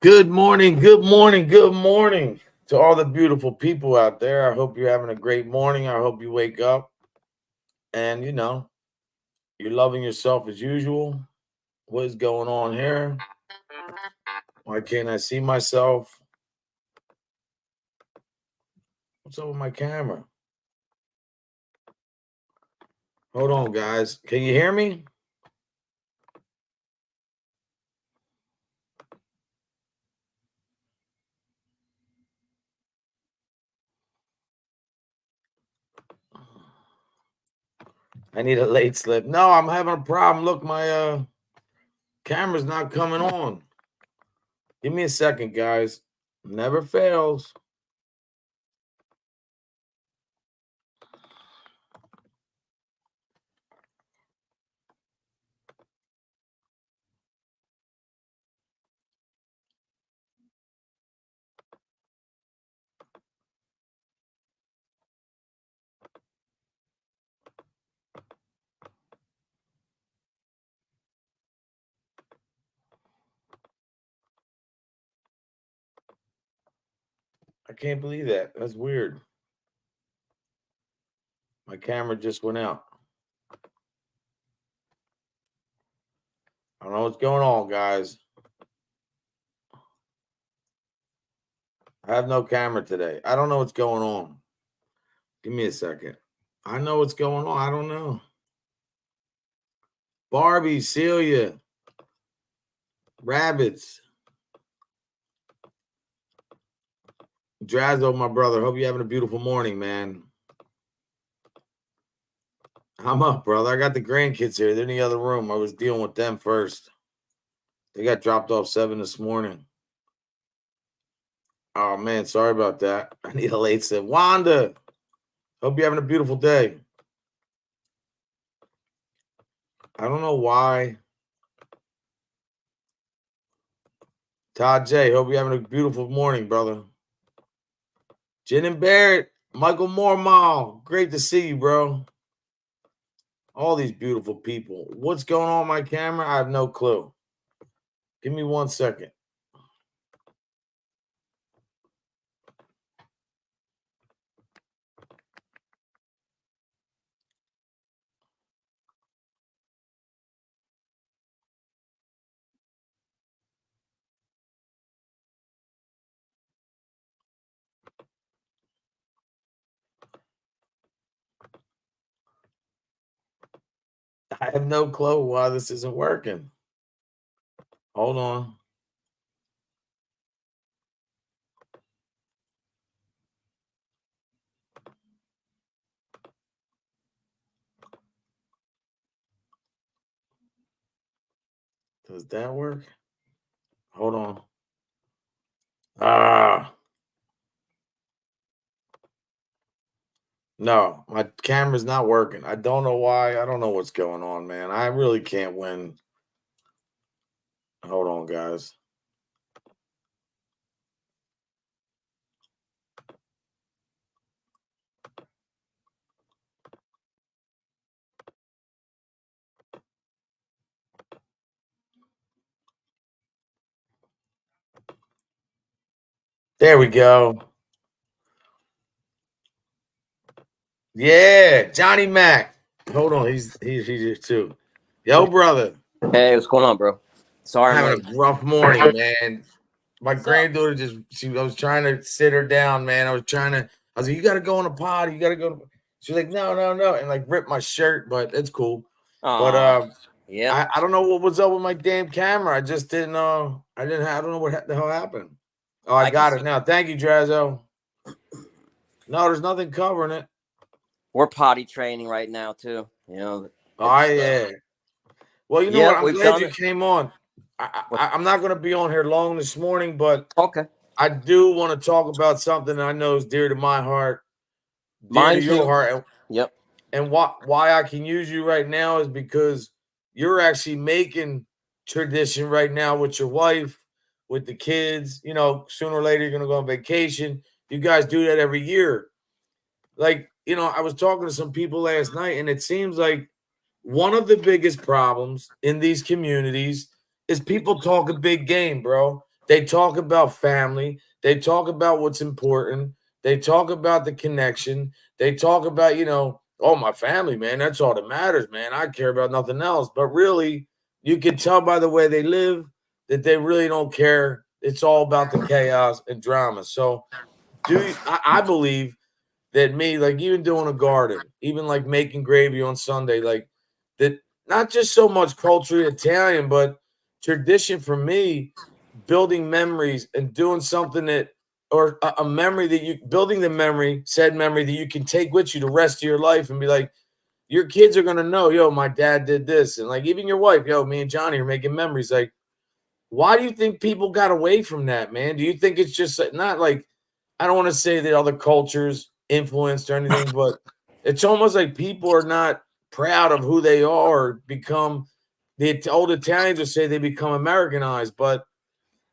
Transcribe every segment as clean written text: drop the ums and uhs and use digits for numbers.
Good morning, good morning, good morning to all the beautiful people out there. I hope you're having a great morning. I hope you wake up and you're loving yourself as usual. What is going on here? Why can't I see myself? What's up with my camera? Hold on, guys. Can you hear me? I need a late slip. No, I'm having a problem. Look, my camera's not coming on. Give me a second, guys. Never fails. I can't believe that. That's weird. My camera just went out. I don't know what's going on, guys. I have no camera today. I don't know what's going on. Give me a second. I know what's going on. I don't know. Barbie, Celia, Rabbits, Drazzo, my brother. Hope you're having a beautiful morning, man. I'm up, brother. I got the grandkids here. They're in the other room. I was dealing with them first. They got dropped off 7 this morning. Oh, man. Sorry about that. I need a late set. Wanda, hope you're having a beautiful day. I don't know why. Todd J, hope you're having a beautiful morning, brother. Jen and Barrett, Michael Mormal, great to see you, bro. All these beautiful people. What's going on my camera? I have no clue. Give me 1 second. I have no clue why this isn't working. Hold on. Does that work? Hold on. Ah. No, my camera's not working. I don't know why. I don't know what's going on, man. I really can't win. Hold on, guys. There we go. Yeah, Johnny Mac. Hold on, he's here too. Yo, brother. Hey, what's going on, bro? Sorry I'm Having late. a rough morning, man. My granddaughter I was trying to sit her down, man. I was like, you gotta go on a pod, you gotta go. She's like, no, no, no, and like ripped my shirt, but it's cool. But Aw, yeah. I don't know what was up with my damn camera. I just didn't know. I don't know what the hell happened. Oh, I I can got see it now. Thank you, Drazzo. No, there's nothing covering it. we're potty training right now too. Oh It's yeah. Well, you know yeah, what? I'm we've glad done you it. came on. What? I'm not going to be on here long this morning, but Okay, I do want to talk about something that I know is dear to my heart, dear to mine your too. heart, Yep. and why I can use you right now is because you're actually making tradition right now with your wife, with the kids. You know, sooner or later you're going to go on vacation. You guys do that every year. Like, I was talking to some people last night, and it seems like one of the biggest problems in these communities is people talk a big game, bro. They talk about family. They talk about what's important. They talk about the connection. They talk about, oh, my family, man. That's all that matters, man. I care about nothing else. But really, you can tell by the way they live that they really don't care. It's all about the chaos and drama. So, I believe that like even doing a garden, even like making gravy on Sunday, like that, not just so much culturally Italian, but tradition for me, building memories and doing something that, or a memory that building the memory, said memory that you can take with you the rest of your life and be like, your kids are going to know, yo, my dad did this. And like, even your wife, yo, me and Johnny are making memories. Like, why do you think people got away from that, man? Do you think it's just not like, I don't want to say that other cultures influenced or anything, but it's almost like people are not proud of who they are, become the old Italians would say they become Americanized, but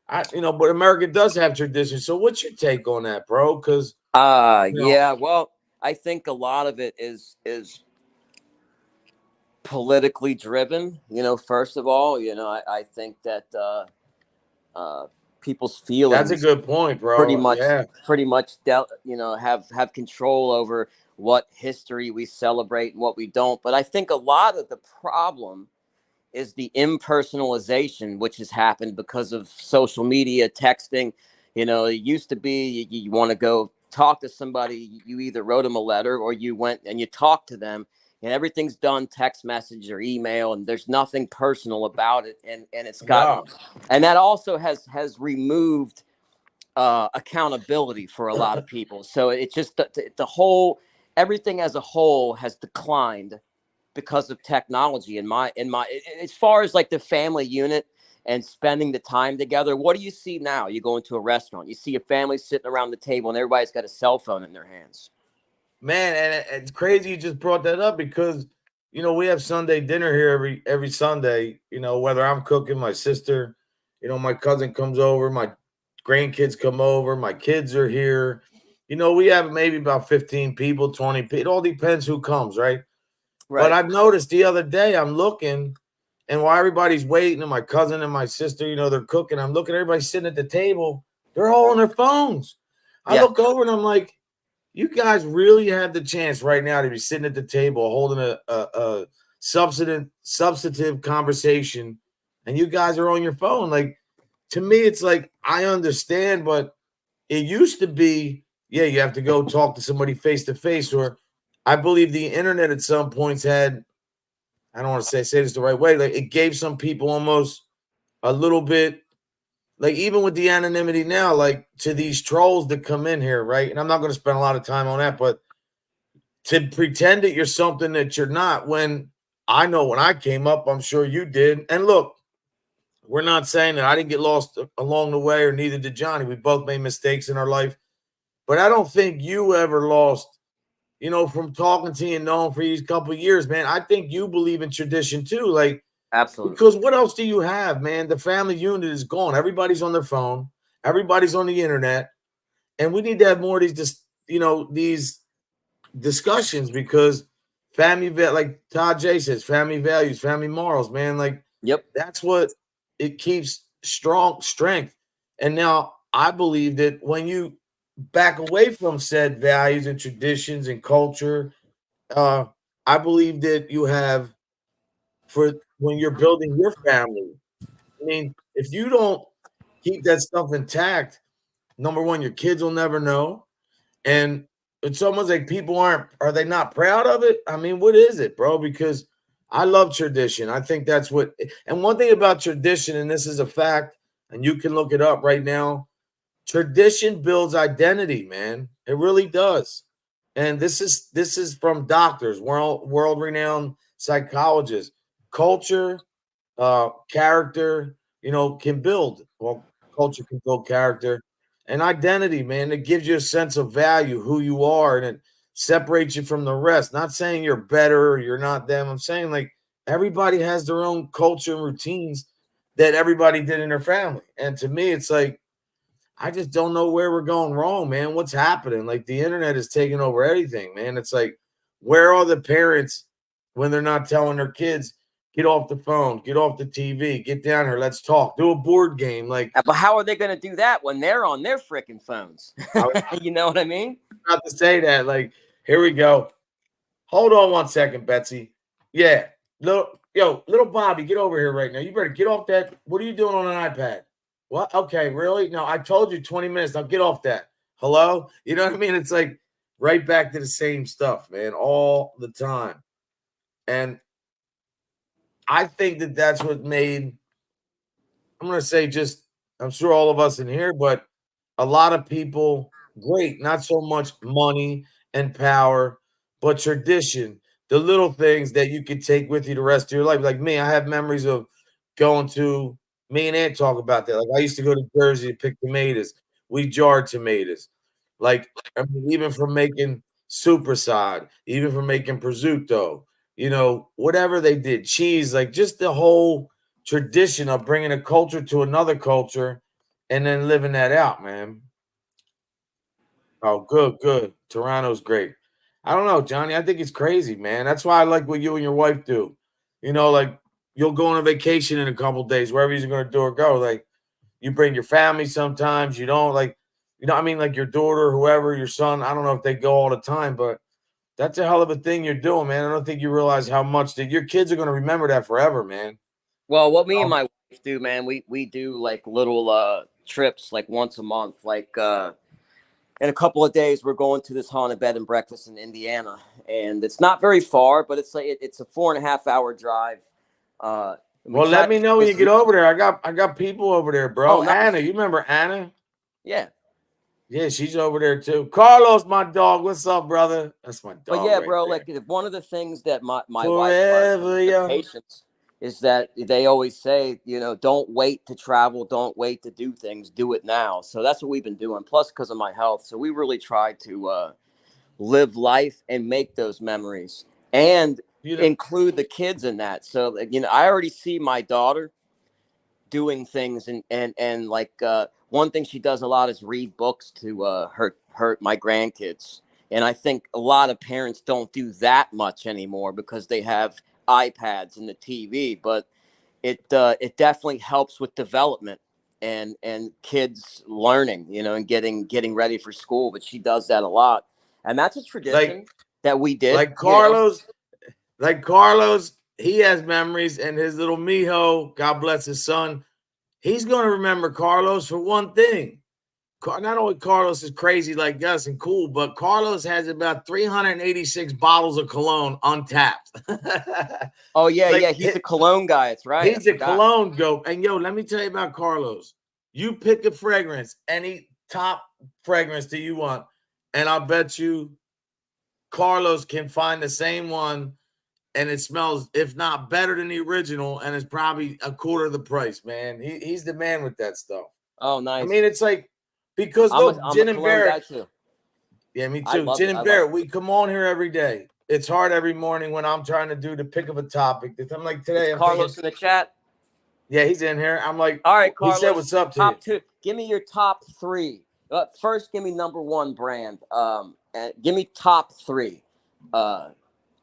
but America does have traditions. So what's your take on that, bro? Because yeah, well, I think a lot of it is politically driven. First of all, I think that people's feelings, that's a good point, bro. pretty much have control over what history we celebrate and what we don't. But I think a lot of the problem is the impersonalization, which has happened because of social media, texting. It used to be you want to go talk to somebody, you either wrote them a letter or you went and you talked to them, and everything's done text message or email, and there's nothing personal about it. And it's got, and that also has removed accountability for a lot of people. So it just the whole, everything as a whole has declined because of technology. As far as like the family unit and spending the time together, what do you see now? You go into a restaurant, you see a family sitting around the table and everybody's got a cell phone in their hands. Man, and it's crazy you just brought that up because we have Sunday dinner here every Sunday. Whether I'm cooking, my sister, my cousin comes over, my grandkids come over, my kids are here. We have maybe about 15 people, 20 people. It all depends who comes, right? But I've noticed the other day, I'm looking, and while everybody's waiting, and my cousin and my sister, they're cooking, I'm looking, everybody sitting at the table, they're all on their phones. I look over and I'm like, you guys really have the chance right now to be sitting at the table holding a substantive conversation, and you guys are on your phone. Like, to me, it's like, I understand, but it used to be, you have to go talk to somebody face to face, or I believe the internet at some points had, I don't want to say this the right way, like it gave some people almost a little bit, like even with the anonymity now, like to these trolls that come in here, right? And I'm not going to spend a lot of time on that, but to pretend that you're something that you're not, when I know when I came up, I'm sure you did. And look, we're not saying that I didn't get lost along the way, or neither did Johnny. We both made mistakes in our life, but I don't think you ever lost, from talking to you and knowing for these couple of years, man. I think you believe in tradition too. Like, absolutely. Because what else do you have, man? The family unit is gone. Everybody's on their phone. Everybody's on the internet. And we need to have more of these discussions, because family, like Todd J says, family values, family morals, man. Like, that's what it keeps strength. And now I believe that when you back away from said values and traditions and culture, I believe that you have, for when you're building your family, I mean, if you don't keep that stuff intact, number one, your kids will never know. And it's almost like people are they not proud of it? I mean, what is it, bro? Because I love tradition. I think that's what, and one thing about tradition, and this is a fact, and you can look it up right now, tradition builds identity, man. It really does. And this is from doctors, world renowned psychologists. Culture, character, can build. Well, culture can build character and identity, man. It gives you a sense of value, who you are, and it separates you from the rest. Not saying you're better or you're not them. I'm saying like everybody has their own culture and routines that everybody did in their family. And to me, it's like, I just don't know where we're going wrong, man. What's happening? Like, the internet is taking over everything, man. It's like, where are the parents when they're not telling their kids, Get off the phone. Get off the TV. Get down here. Let's talk. Do a board game. Like, But how are they going to do that when they're on their freaking phones? I was You know what I mean? about to say that. Like, here we go. Hold on 1 second, Betsy. Yeah. Little Bobby, get over here right now. You better get off that. What are you doing on an iPad? What? Okay, really? No, I told you 20 minutes. Now get off that. Hello? You know what I mean? It's like right back to the same stuff, man, all the time. And I think that that's what made, I'm going to say just, I'm sure all of us in here, but a lot of people great. Not so much money and power, but tradition, the little things that you could take with you the rest of your life. Like me, I have memories of going to, me and Aunt talk about that. Like I used to go to Jersey to pick tomatoes. We jarred tomatoes. Like I mean, even from making superside, even from making prosciutto, whatever they did, cheese, like just the whole tradition of bringing a culture to another culture and then living that out, man. Oh, good, good. Toronto's great. I don't know, Johnny. I think it's crazy, man. That's why I like what you and your wife do. Like you'll go on a vacation in a couple days, wherever you're going to do or go. Like you bring your family sometimes. You don't I mean, like your daughter, whoever, your son. I don't know if they go all the time, but that's a hell of a thing you're doing, man. I don't think you realize how much that your kids are going to remember that forever, man. Well, what me and my wife do, man, we do like little trips like once a month. Like in a couple of days, we're going to this haunted bed and breakfast in Indiana, and it's not very far, but it's like it's a 4.5 hour drive. Well, let me know when you get over there. I got people over there, bro. Oh, nice. Anna, you remember Anna? Yeah. Yeah, she's over there too. Carlos, my dog. What's up, brother? That's my dog. But yeah, right bro, there. like one of the things that my Forever, wife yeah. patience is that they always say, don't wait to travel, don't wait to do things, do it now. So that's what we've been doing. Plus, because of my health, so we really try to live life and make those memories and include the kids in that. So I already see my daughter doing things and like one thing she does a lot is read books to my grandkids. And I think a lot of parents don't do that much anymore because they have iPads and the TV, but it definitely helps with development and kids learning, and getting ready for school. But she does that a lot, and that's a tradition that we did. Like Carlos, he has memories, and his little Mijo, God bless his son, he's going to remember Carlos for one thing. Not only Carlos is crazy like us and cool, but Carlos has about 386 bottles of cologne untapped. Oh, yeah, yeah. He's a cologne guy. It's right. He's a cologne goat. And, let me tell you about Carlos. You pick a fragrance, any top fragrance that you want, and I'll bet you Carlos can find the same one, and it smells, if not better than the original, and it's probably a quarter of the price, man. He's the man with that stuff. Oh, nice. I mean, it's like, because look, Gin and Barrett. Too. Yeah, me too. Gin and Barrett, we come on here every day. It's hard every morning when I'm trying to pick up a topic. I'm like today. I'm Carlos in the chat. Yeah, he's in here. I'm like, all right, Carlos. He said, "What's up to top you?" 2. Give me your top 3. First, give me number 1 brand. And give me top 3. I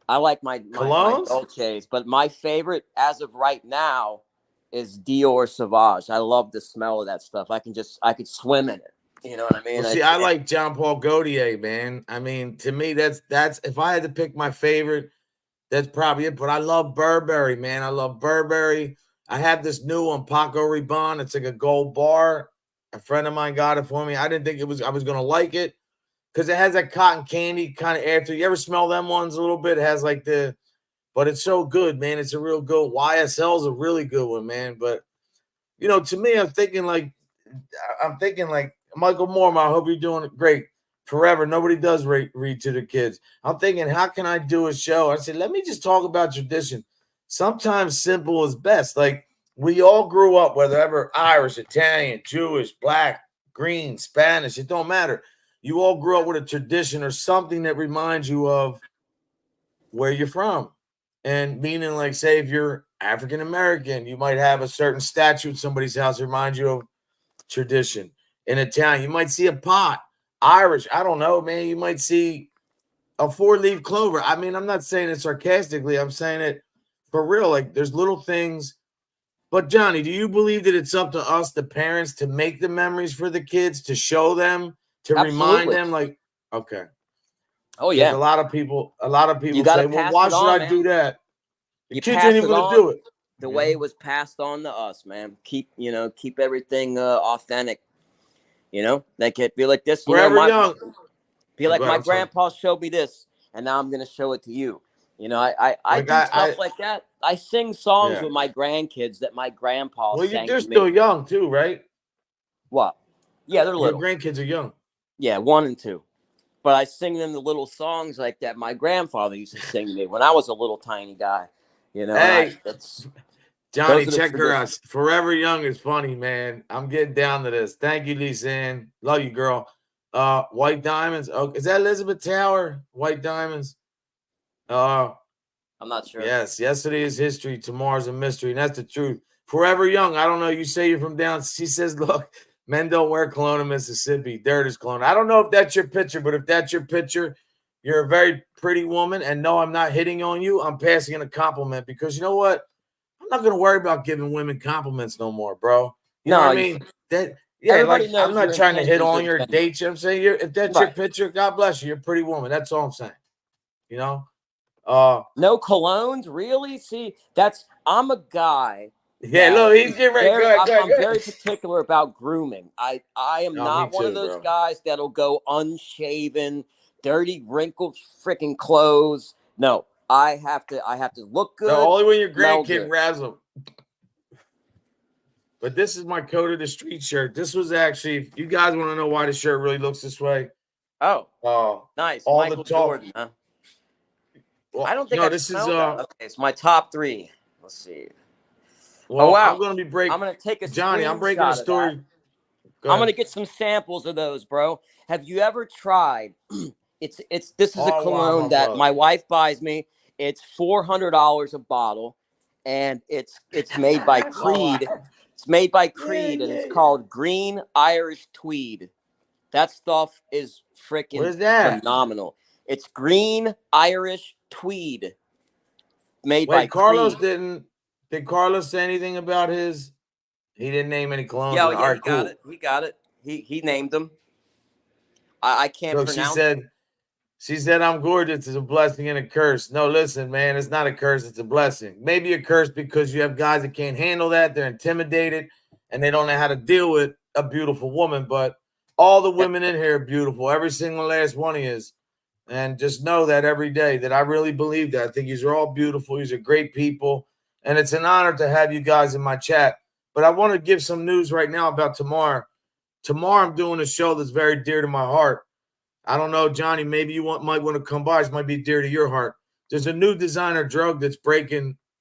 like my Dolces, but my favorite as of right now is Dior Sauvage. I love the smell of that stuff. I could swim in it. You know what I mean? Well, I like Jean Paul Gaultier, man. I mean, to me, that's if I had to pick my favorite, that's probably it. But I love Burberry, man. I love Burberry. I have this new one, Paco Rabanne. It's like a gold bar. A friend of mine got it for me. I didn't think I was gonna like it because it has that cotton candy kind of air to it. You ever smell them ones a little bit? It has like but it's so good, man. It's a real good. YSL is a really good one, man. But to me, I'm thinking like Michael Moore, I hope you're doing great forever. Nobody does read to the kids. I'm thinking, how can I do a show? I said, let me just talk about tradition. Sometimes simple is best. Like we all grew up, whether ever Irish, Italian, Jewish, Black, green, Spanish, it don't matter. You all grew up with a tradition or something that reminds you of where you're from. And meaning, like, say, if you're African American, you might have a certain statue at somebody's house that reminds you of tradition. In Italian, you might see a pot. Irish, I don't know, man. You might see a 4-leaf clover. I mean, I'm not saying it sarcastically. I'm saying it for real, like there's little things. But Johnny, do you believe that it's up to us, the parents, to make the memories for the kids, to show them, to remind Absolutely. them? Like, okay, Oh because yeah. a lot of people You got to say, "Well, pass why it should on, I do man. that?" The You kids ain't pass even it gonna do on it. the You way know? it was passed on to us, man. Keep everything authentic. Like it be like this. Forever young. Be Oh, like go ahead, my I'm sorry. grandpa showed me this, and now I'm gonna show it to you. I Like do stuff I like that. I sing songs yeah. with my grandkids that my grandpa Well, sang they're to me. still young too, right? What? Yeah, they're Your little. grandkids are young. Yeah, 1 and 2. But I sing them the little songs like that my grandfather used to sing to me when I was a little tiny guy. And Hey, those Johnny, are the check her out. traditions. Forever Young is funny, man. I'm getting down to this. Thank you, Lisanne. Love you, girl. White Diamonds. Oh, is that Elizabeth Tower? White Diamonds. Uh, I'm not sure. yes. Yesterday is history. Tomorrow's a mystery. And that's the truth. Forever Young. I don't know. You say you're from down. She says, look, men don't wear cologne in Mississippi. Dirt is cologne. I don't know if that's your picture, but if that's your picture, you're a very pretty woman. And no, I'm not hitting on you. I'm passing in a compliment because you know what? I'm not gonna worry about giving women compliments no more, bro. You know what No, I mean? That yeah, everybody like I'm knows not your trying to hit intentions on are your genuine. date. You know what I'm saying if that's your Right. picture, God bless you. You're a pretty woman. That's all I'm saying. You know? No colognes, really? See, I'm a guy Yeah, that look, he's is getting ready. Go ahead, go ahead, I'm go very ahead. particular about grooming. I am No, me not one of too, those bro. guys that'll go unshaven, dirty, wrinkled freaking clothes. No, I have to look No, good, only when your smell grandkid good. grabs them. But this is my Code of the Street shirt. This was actually, if you guys want to know why the shirt really looks this way, Oh, uh, nice. all the Michael talk. Jordan, huh? I Well, don't think no, I've this is smelled that. Okay, it's my top 3. Let's see. Oh well, I'm wow. gonna be I'm gonna take a Johnny, I'm breaking a screenshot of that. story. Go I'm ahead. gonna get some samples of those, bro. Have you ever tried? This is a Oh wow, cologne my that brother. my wife buys me. It's $400 a bottle, and it's made by Creed. It's made by Creed, and it's Yeah. called Green Irish Tweed. That stuff is What freaking is that? phenomenal. It's Green Irish Tweed, made by Wait, Carlos Creed. didn't. Did Carlos say anything about his? He didn't name any colognes. Yeah, oh, All yeah, right, he got cool. it. He got it. He named them. I can't Look, she pronounce. said. She said, "I'm gorgeous. It's a blessing and a curse." No, listen, man. It's not a curse. It's a blessing. Maybe a curse because you have guys that can't handle that. They're intimidated and they don't know how to deal with a beautiful woman. But all the women in here are beautiful. Every single last one of you is. And just know that every day that I really believe that. I think you are all beautiful. You are great people. And it's an honor to have you guys in my chat. But I want to give some news right now about tomorrow. Tomorrow I'm doing a show that's very dear to my heart. I don't know, Johnny, maybe you might want to come by. This might be dear to your heart. There's a new designer drug that's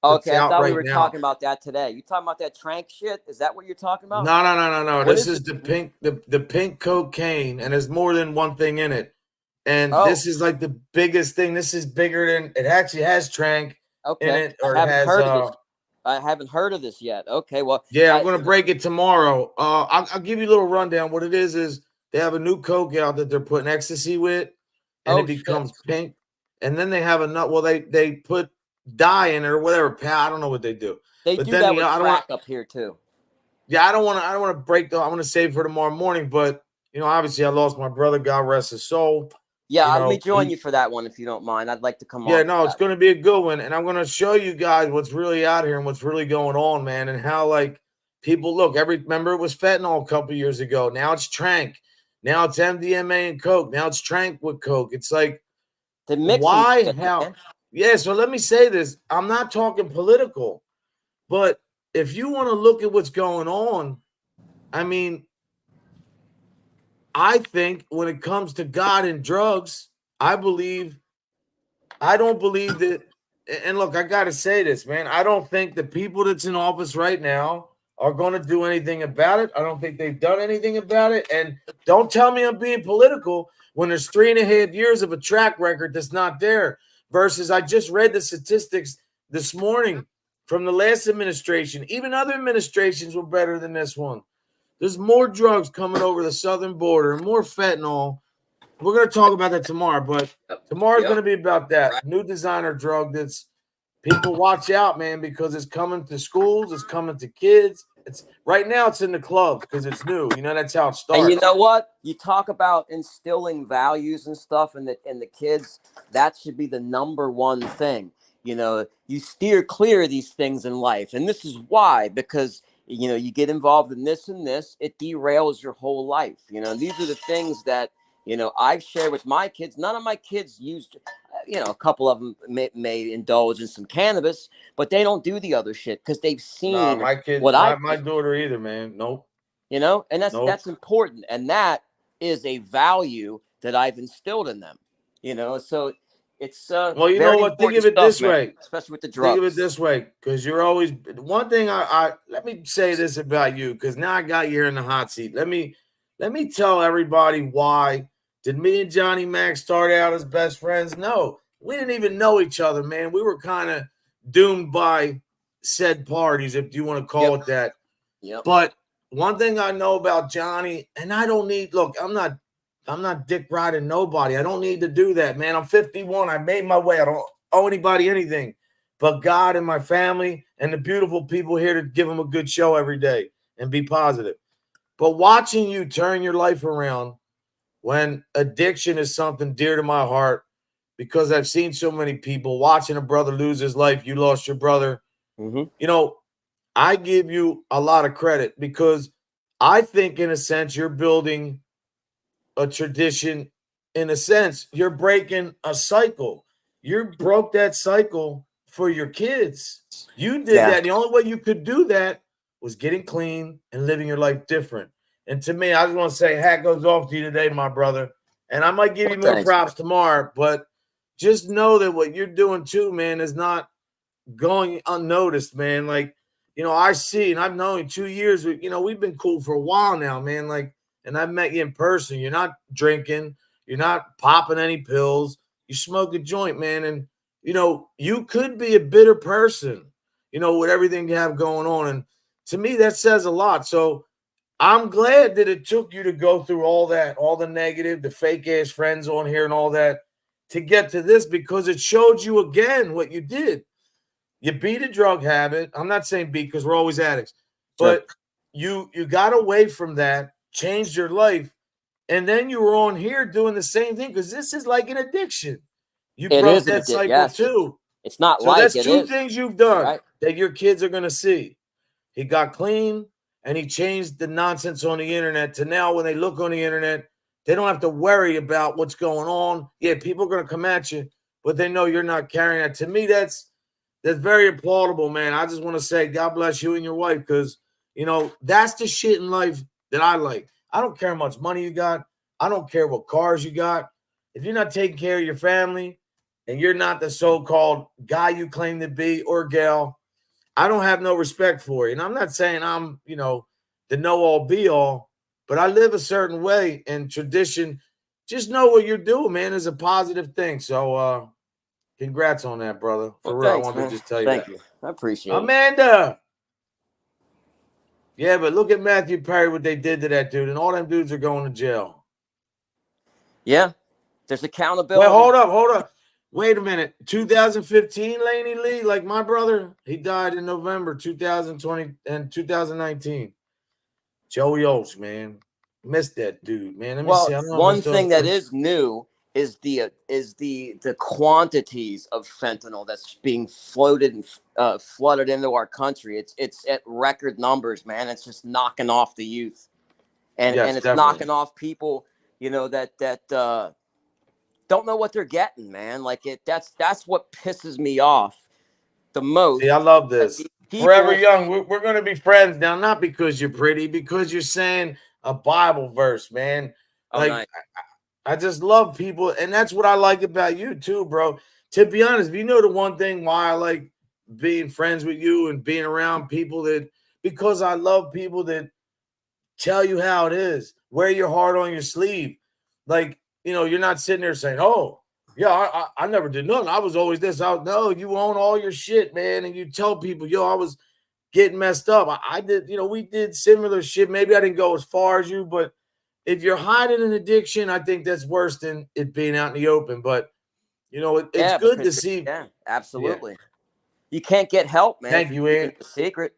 Okay, I out thought we right were now. talking about that today. You talking about that trank shit? Is that what you're talking about? No. What This is is it? the pink cocaine, and there's more than one thing in it. And Oh, this is like the biggest thing. This is bigger than it actually has trank in okay. it, or it has I haven't heard of this yet. Okay, well, yeah, I'm gonna break it tomorrow. I'll give you a little rundown. What it is they have a new coke out that they're putting ecstasy with, and it oh shit. becomes pink. And then they have a nut. Well, they put dye in it or whatever. I don't know what they do. They But do then that the with I don't want. crack up here too. Yeah, I don't want to break the. I want to save for tomorrow morning. But obviously, I lost my brother. God rest his soul. Yeah, let me join you for that one if you don't mind. I'd like to come Yeah, on for no, it's that. going to be a good one. And I'm going to show you guys what's really out here and what's really going on, man, and how, like, people look. Remember, it was fentanyl a couple years ago. Now it's trank. Now it's MDMA and coke. Now it's trank with coke. It's like, The mixing why? shit, How? man. Yeah, so let me say this. I'm not talking political, but if you want to look at what's going on, I mean, I think when it comes to God and drugs, I don't believe that. And look, I got to say this, man. I don't think the people that's in office right now are going to do anything about it. I don't think they've done anything about it. And don't tell me I'm being political when there's 3.5 years of a track record that's not there. Versus, I just read the statistics this morning from the last administration. Even other administrations were better than this one. There's more drugs coming over the southern border, more fentanyl. We're going to talk about that tomorrow, but tomorrow's going to be about that new designer drug that's people watch out, man, because it's coming to schools, it's coming to kids. It's right now it's in the clubs because it's new. You know, that's how it And you starts. know what? You talk about instilling values and stuff in the kids. That should be the number one thing. You know, you steer clear of these things in life, and this is why, because you know you get involved in this and this, it derails your whole life. You know, these are the things that you know I've shared with my kids. None of my kids used, you know, a couple of them may indulge in some cannabis, but they don't do the other shit because they've Nah, seen my kid, what I've my daughter either, man. Nope. you know, and Nope. that's important, and that is a value that I've instilled in them, you know. So it's Well, you know very what? Think important of it stuff, this man, way. especially with the Think of it drugs. this way, because you're always one thing. I let me say this about you, because now I got you here in the hot seat. Let me tell everybody why did me and Johnny Mac start out as best friends? No, we didn't even know each other, man. We were kind of doomed by said parties, if you want to call it that. Yep. But one thing I know about Johnny, and I don't need look, I'm not dick riding nobody. I don't need to do that, man. I'm 51. I made my way. I don't owe anybody anything but God and my family and the beautiful people here to give them a good show every day and be positive. But watching you turn your life around when addiction is something dear to my heart, because I've seen so many people watching a brother lose his life. You lost your brother. Mm-hmm. You know, I give you a lot of credit because I think, in a sense, you're building a tradition. In a sense, you're breaking a cycle. You broke that cycle for your kids. You did Yeah. that. The only way you could do that was getting clean and living your life different. And to me, I just want to say, hat goes off to you today, my brother. And I might give you more Thanks. props tomorrow, but just know that what you're doing too, man, is not going unnoticed, man. Like, you know, I see, and I've known you 2 years. You know, we've been cool for a while now, man. Like, and I've met you in person. You're not drinking, you're not popping any pills. You smoke a joint, man. And you know, you could be a bitter person, you know, with everything you have going on. And to me, that says a lot. So I'm glad that it took you to go through all that, all the negative, the fake ass friends on here and all that to get to this, because it showed you again what you did. You beat a drug habit. I'm not saying beat because we're always addicts, Sure. but you got away from that, changed your life, and then you were on here doing the same thing because this is like an addiction. You It broke is an that addiction. cycle Yes. too. It's not So like that's it two is. things you've done Right. that your kids are going to see. He got clean and he changed the nonsense on the internet to now when they look on the internet, they don't have to worry about what's going on. Yeah, people are going to come at you, but they know you're not carrying that. To me, that's very applaudable, man. I just want to say God bless you and your wife, because, you know, that's the shit in life that I like. I don't care how much money you got. I don't care what cars you got. If you're not taking care of your family and you're not the so-called guy you claim to be or gal, I don't have no respect for you. And I'm not saying I'm, you know, the know-all be-all, but I live a certain way, and tradition, just know what you're doing, man, is a positive thing. So congrats on that, brother. For real. Thanks, I wanted man. to just tell you Thank that. you. I appreciate it. Amanda. Yeah, but look at Matthew Perry, what they did to that dude, and all them dudes are going to jail. Yeah. There's accountability. Well, hold up. Wait a minute. 2015, Laney Lee, like my brother, he died in November 2020 and 2019. Joey Oates, man. Missed that dude, man. Let me Well, see. I don't know if I one still have thing that pictures. is new is the quantities of fentanyl that's being floated and flooded into our country. It's at record numbers, man. It's just knocking off the youth, and Yes, it's definitely. knocking off people, you know, that don't know what they're getting, man. Like that's what pisses me off the most. See, I love this. Forever People, Young, we're going to be friends now, not because you're pretty, because you're saying a Bible verse, man. oh, Like, nice. I just love people, and that's what I like about you too, bro. To be honest, you know the one thing why I like being friends with you and being around people that, because I love people that tell you how it is, wear your heart on your sleeve. Like, you know, you're not sitting there saying, "Oh, yeah, I never did nothing. I was always this." No, you own all your shit, man, and you tell people, "Yo, I was getting messed up. I did, you know, we did similar shit. Maybe I didn't go as far as you, but if you're hiding an addiction, I think that's worse than it being out in the open. But you know, it's Yeah, good to because see. yeah, Yeah, absolutely. You can't get help, man, Thank if you're you, keeping Ed. it a secret.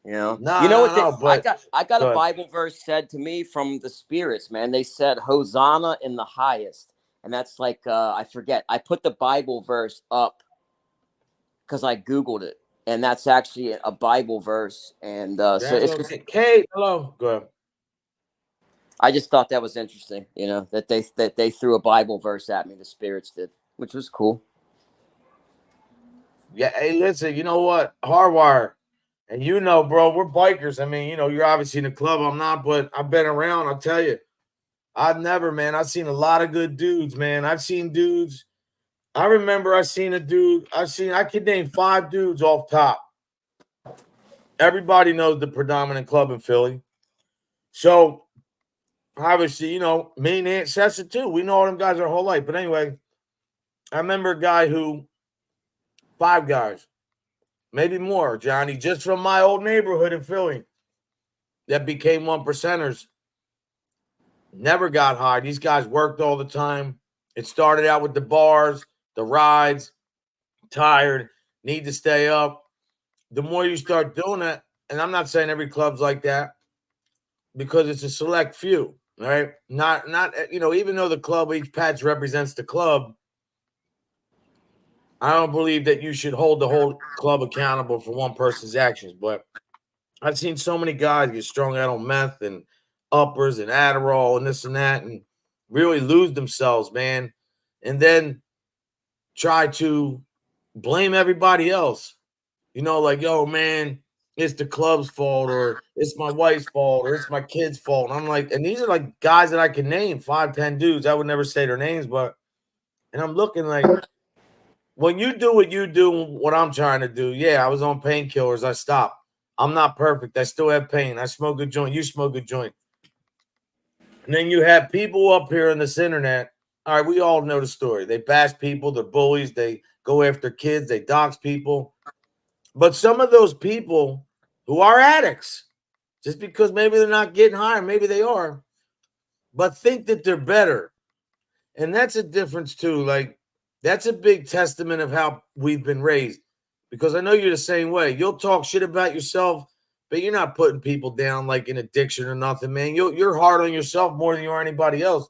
You know, No, you know no, what no. But I got a good. Bible verse said to me from the spirits, man. They said Hosanna in the highest. And that's like I forget. I put the Bible verse up because I Googled it. And that's actually a Bible verse. And so That's it's just, okay. Kate, hello. Good. I just thought that was interesting, you know, that they threw a Bible verse at me, the spirits did, which was cool. Yeah. Hey, listen. You know what? Hardwire. And you know, bro, we're bikers. I mean, you know, you're obviously in the club. I'm not, but I've been around. I'll tell you, I've never, man. I've seen a lot of good dudes, man. I've seen dudes. I remember I seen a dude. I could name 5 dudes off top. Everybody knows the predominant club in Philly. So obviously, you know, me and Aunt Sessa too. We know all them guys our whole life. But anyway, I remember a guy who 5 guys, maybe more, Johnny, just from my old neighborhood in Philly that became 1%ers. Never got high. These guys worked all the time. It started out with the bars, the rides, tired, need to stay up. The more you start doing it, and I'm not saying every club's like that because it's a select few, right? Not, you know, even though the club, each patch represents the club, I don't believe that you should hold the whole club accountable for one person's actions. But I've seen so many guys get strung out on meth and uppers and Adderall and this and that and really lose themselves, man. And then try to blame everybody else. You know, like, yo, man, it's the club's fault or it's my wife's fault or it's my kid's fault. And I'm like, and these are like guys that I can name 5, 10 dudes. I would never say their names, but, and I'm looking like, when you do what you do, what I'm trying to do, yeah, I was on painkillers. I stopped. I'm not perfect. I still have pain. I smoke a joint. You smoke a joint. And then you have people up here on this internet. All right, we all know the story. They bash people. They're bullies. They go after kids. They dox people. But some of those people who are addicts, just because maybe they're not getting high, maybe they are, but think that they're better. And that's a difference too. Like, that's a big testament of how we've been raised. Because I know you're the same way. You'll talk shit about yourself, but you're not putting people down like an addiction or nothing, man. You're hard on yourself more than you are anybody else.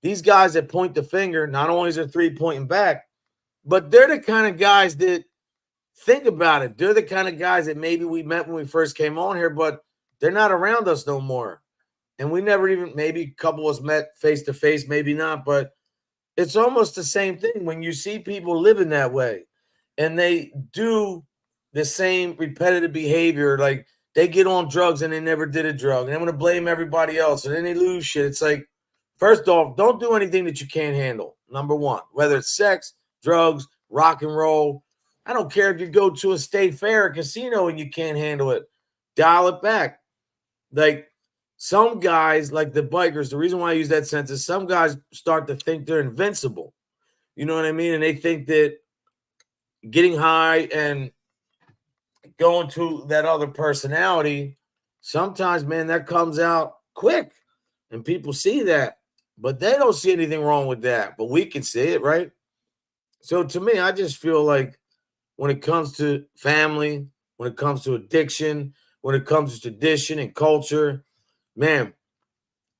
These guys that point the finger, not only is there 3 pointing back, but they're the kind of guys that think about it. They're the kind of guys that maybe we met when we first came on here, but they're not around us no more. And we never even, maybe a couple of us met face to face, maybe not, but it's almost the same thing when you see people living that way and they do the same repetitive behavior. Like they get on drugs and they never did a drug and they want to blame everybody else and then they lose shit. It's like, first off, don't do anything that you can't handle. Number one, whether it's sex, drugs, rock and roll. I don't care if you go to a state fair or casino and you can't handle it. Dial it back. Like some guys, like the bikers, the reason why I use that sense is some guys start to think they're invincible. You know what I mean? And they think that getting high and going to that other personality, sometimes, man, that comes out quick. And people see that, but they don't see anything wrong with that. But we can see it, right? So to me, I just feel like when it comes to family, when it comes to addiction, when it comes to tradition and culture, man,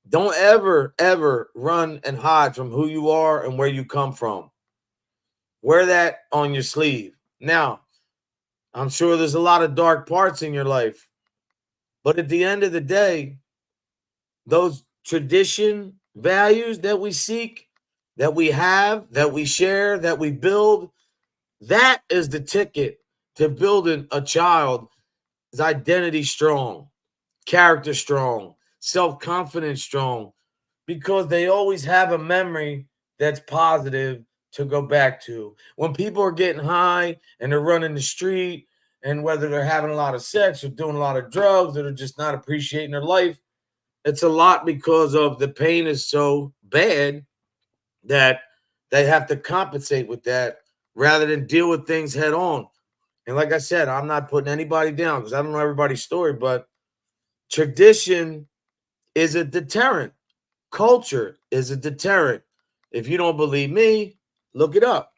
don't ever, ever run and hide from who you are and where you come from. Wear that on your sleeve. Now, I'm sure there's a lot of dark parts in your life, but at the end of the day, those tradition values that we seek, that we have, that we share, that we build, that is the ticket to building a child's identity strong, character strong, self-confidence strong, because they always have a memory that's positive to go back to. When people are getting high and they're running the street, and whether they're having a lot of sex or doing a lot of drugs or they're just not appreciating their life, it's a lot because of the pain is so bad that they have to compensate with that rather than deal with things head on. And like I said, I'm not putting anybody down because I don't know everybody's story, but tradition is a deterrent. Culture is a deterrent. If you don't believe me, look it up.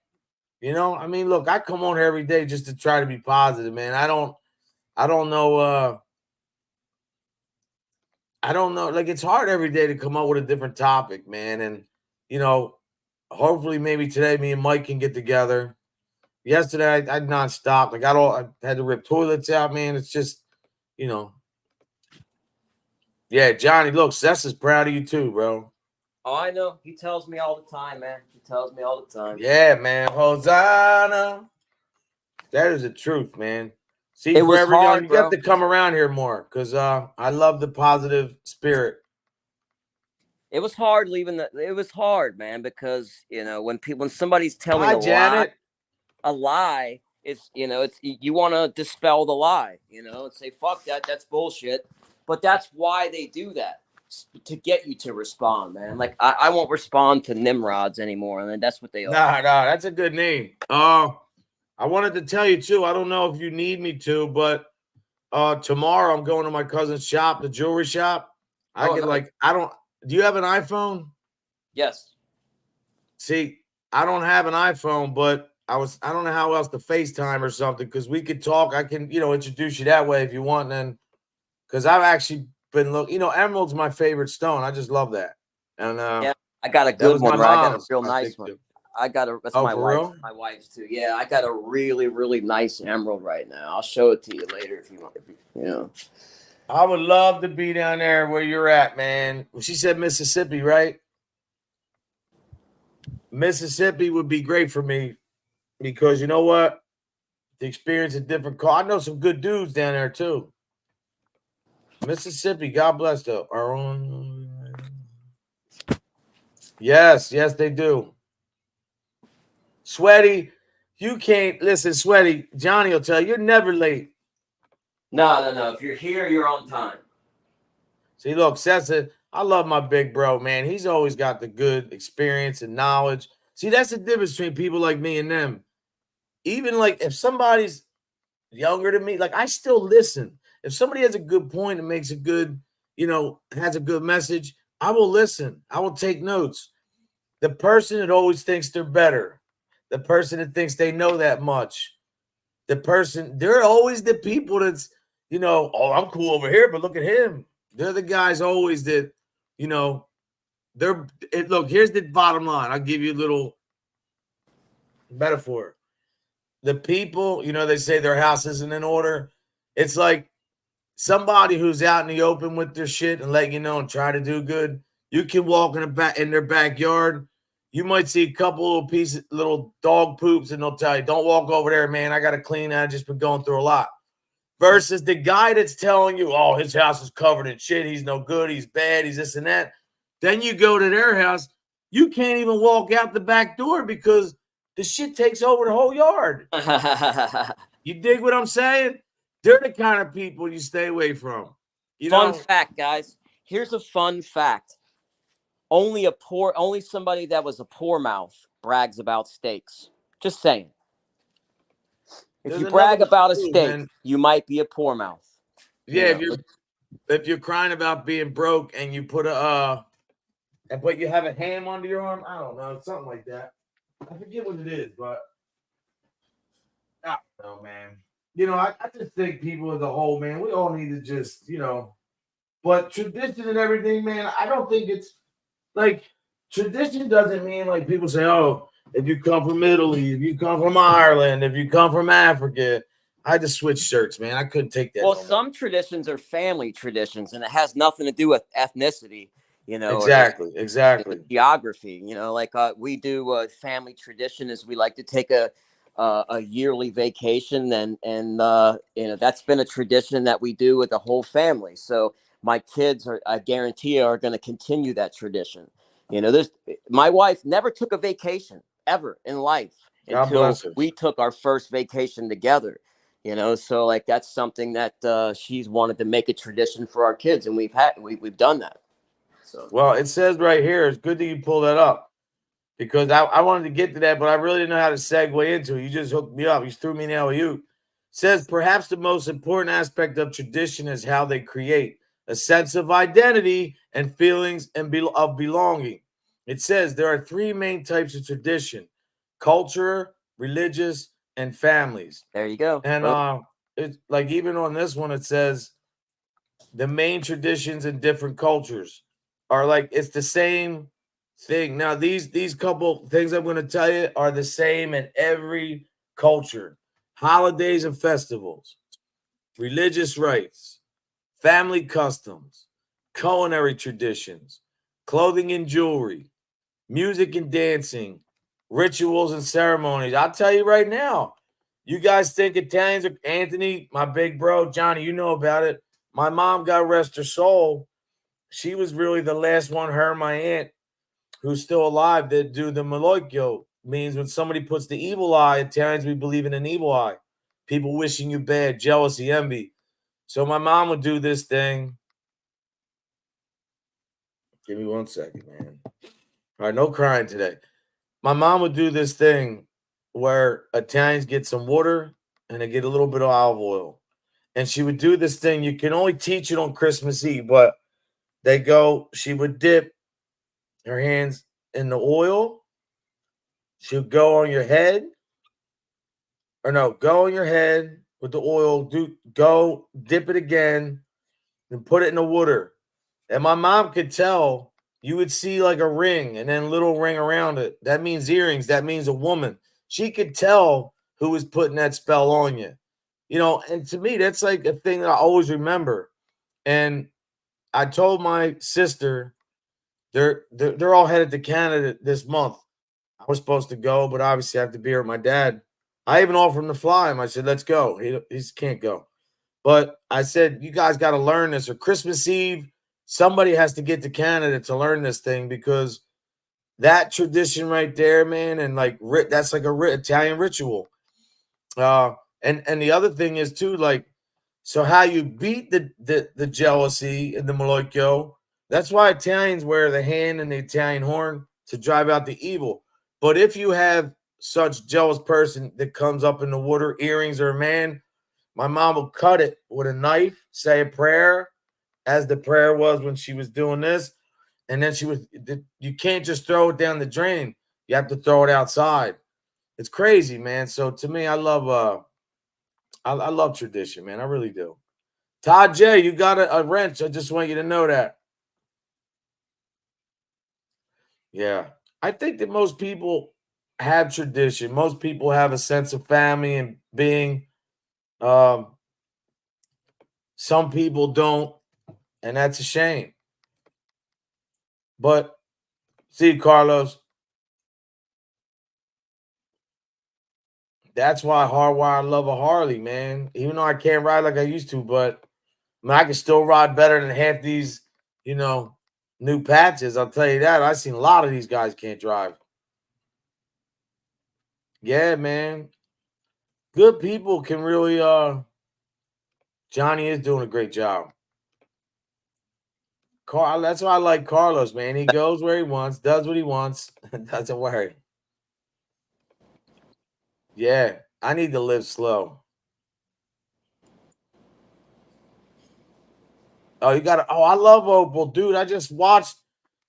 You know, I mean, look, I come on here every day just to try to be positive, man. I don't know. I don't know. Like, it's hard every day to come up with a different topic, man. And, you know, hopefully maybe today me and Mike can get together. Yesterday I nonstop. I had to rip toilets out, man. It's just, you know. Yeah, Johnny, look, Sess is proud of you too, bro. Oh, I know. He tells me all the time, man. He tells me all the time. Yeah, man. Hosanna. That is the truth, man. See, It was forever hard, young, you bro. have to come around here more because I love the positive spirit. It was hard leaving it was hard, man, because when somebody's telling Hi, Janet. a lie is, it's, you want to dispel the lie, and say fuck that, that's bullshit. But that's why they do that, to get you to respond, man. Like I won't respond to Nimrods anymore, and that's what they are. Nah, that's a good name. I wanted to tell you too. I don't know if you need me to, but tomorrow I'm going to my cousin's shop, the jewelry shop. Do you have an iPhone? Yes. See, I don't have an iPhone, but I don't know how else to FaceTime or something, because we could talk. I can, introduce you that way if you want. And because I've actually been emerald's my favorite stone. I just love that. And yeah, I got a good one, right? I got a real nice one. Too. That's my wife. My wife's too. Yeah, I got a really, really nice emerald right now. I'll show it to you later if you want. I would love to be down there where you're at, man. She said Mississippi, right? Mississippi would be great for me because you know what? To experience a different car. I know some good dudes down there too. Mississippi, God bless them. Yes, they do. Sweaty, you can't listen, Sweaty. Johnny will tell you, you're never late. No. If you're here, you're on time. See, look, Sessa, I love my big bro, man. He's always got the good experience and knowledge. See, that's the difference between people like me and them. Even like if somebody's younger than me, like I still listen. If somebody has a good point and makes a good, has a good message, I will listen. I will take notes. The person that always thinks they're better, the person that thinks they know that much, they're always the people that's, oh, I'm cool over here, but look at him. They're the guys always that, look, here's the bottom line. I'll give you a little metaphor. The people, they say their house isn't in order. It's like somebody who's out in the open with their shit and let you know and try to do good. You can walk in their backyard. You might see a couple of little dog poops, and they'll tell you, don't walk over there, man. I got to clean. I've just been going through a lot. Versus the guy that's telling you, oh, his house is covered in shit. He's no good. He's bad. He's this and that. Then you go to their house. You can't even walk out the back door because the shit takes over the whole yard. You dig what I'm saying? They're the kind of people you stay away from. Fun fact, guys. Here's a fun fact. Only somebody that was a poor mouth brags about steaks. Just saying. If you brag about a steak, you might be a poor mouth. Yeah, if you're crying about being broke and you put but you have a ham under your arm, I don't know, something like that. I forget what it is, but I don't know, man. I just think people as a whole, man, we all need to just, but tradition and everything, man, I don't think it's like tradition doesn't mean like people say, oh, if you come from Italy, if you come from Ireland, if you come from Africa. I had to switch shirts, man. I couldn't take that. Well, some traditions are family traditions, and it has nothing to do with ethnicity, Exactly. Geography, like we do family tradition is we like to take a yearly vacation, and that's been a tradition that we do with the whole family. So my kids I guarantee are going to continue that tradition. My wife never took a vacation ever in life until we took our first vacation together. So like that's something that she's wanted to make a tradition for our kids, and we've done that. So well, it says right here, it's good that you pull that up because I wanted to get to that, but I really didn't know how to segue into it. You just hooked me up. You threw me now with you. It says perhaps the most important aspect of tradition is how they create a sense of identity and feelings of belonging. It says there are three main types of tradition: culture, religious, and families. There you go. And it's like even on this one, it says the main traditions in different cultures are like it's the same thing. Now, these couple things I'm going to tell you are the same in every culture: holidays and festivals, religious rites, family customs, culinary traditions, clothing and jewelry, music and dancing, rituals and ceremonies. I'll tell you right now, you guys think Italians are Anthony, my big bro, Johnny, you know about it. My mom, God rest her soul, she was really the last one, her and my aunt, who's still alive, that do the Malocchio. Means when somebody puts the evil eye, Italians, we believe in an evil eye. People wishing you bad, jealousy, envy. So my mom would do this thing. Give me 1 second, man. All right, no crying today. My mom would do this thing where Italians get some water and they get a little bit of olive oil. And she would do this thing. You can only teach it on Christmas Eve, but she would dip her hands in the oil. She would go on your head. Or no, go on your head with the oil. Go dip it again and put it in the water. And my mom could tell. You would see like a ring and then a little ring around it. That means earrings. That means a woman. She could tell who was putting that spell on you. And to me, that's like a thing that I always remember. And I told my sister, they're all headed to Canada this month. I was supposed to go, but obviously I have to be here with my dad. I even offered him to fly him. I said, let's go. He can't go. But I said, you guys got to learn this. Or Christmas Eve, somebody has to get to Canada to learn this thing, because that tradition right there, man, and like that's like a Italian ritual. And the other thing is too, like, so how you beat the jealousy in the Malocchio. That's why Italians wear the hand and the Italian horn to drive out the evil. But if you have such jealous person that comes up in the water, earrings or a man, my mom will cut it with a knife, say a prayer, as the prayer was when she was doing this. And then you can't just throw it down the drain. You have to throw it outside. It's crazy, man. So to me, I love tradition, man. I really do. Todd J, you got a wrench. I just want you to know that. Yeah. I think that most people have tradition. Most people have a sense of family and being. Some people don't, and that's a shame. But see, Carlos, that's why Hardwire, I love a Harley, man. Even though I can't ride like I used to, but I can still ride better than half these, new patches. I'll tell you that. I've seen a lot of these guys can't drive. Yeah, man. Good people can really Johnny is doing a great job. That's why I like Carlos, man. He goes where he wants, does what he wants, doesn't worry. Yeah, I need to live slow. Oh, I love Opal, dude. I just watched.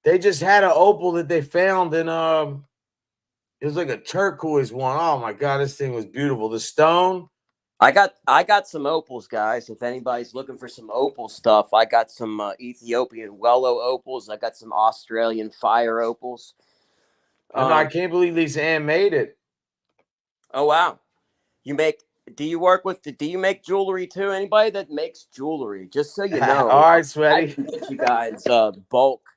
They just had an Opal that they found, and it was like a turquoise one. Oh my god, this thing was beautiful. The stone. I got some opals, guys. If anybody's looking for some opal stuff, I got some Ethiopian Wello opals. I got some Australian fire opals. I can't believe these handmade it. Oh wow! Do you make jewelry too? Anybody that makes jewelry, just so you know. All right, Sweaty. I can get you guys bulk,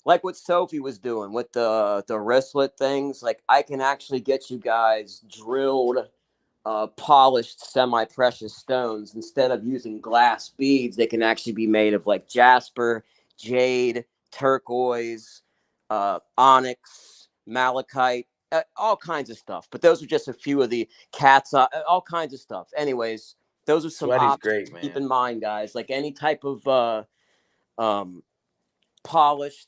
like what Sophie was doing with the wristlet things. Like I can actually get you guys drilled, polished semi-precious stones. Instead of using glass beads, they can actually be made of like jasper, jade, turquoise, onyx, malachite, all kinds of stuff. But those are just a few of the all kinds of stuff. Anyways, those are some options great, man. Keep in mind, guys. Like any type of polished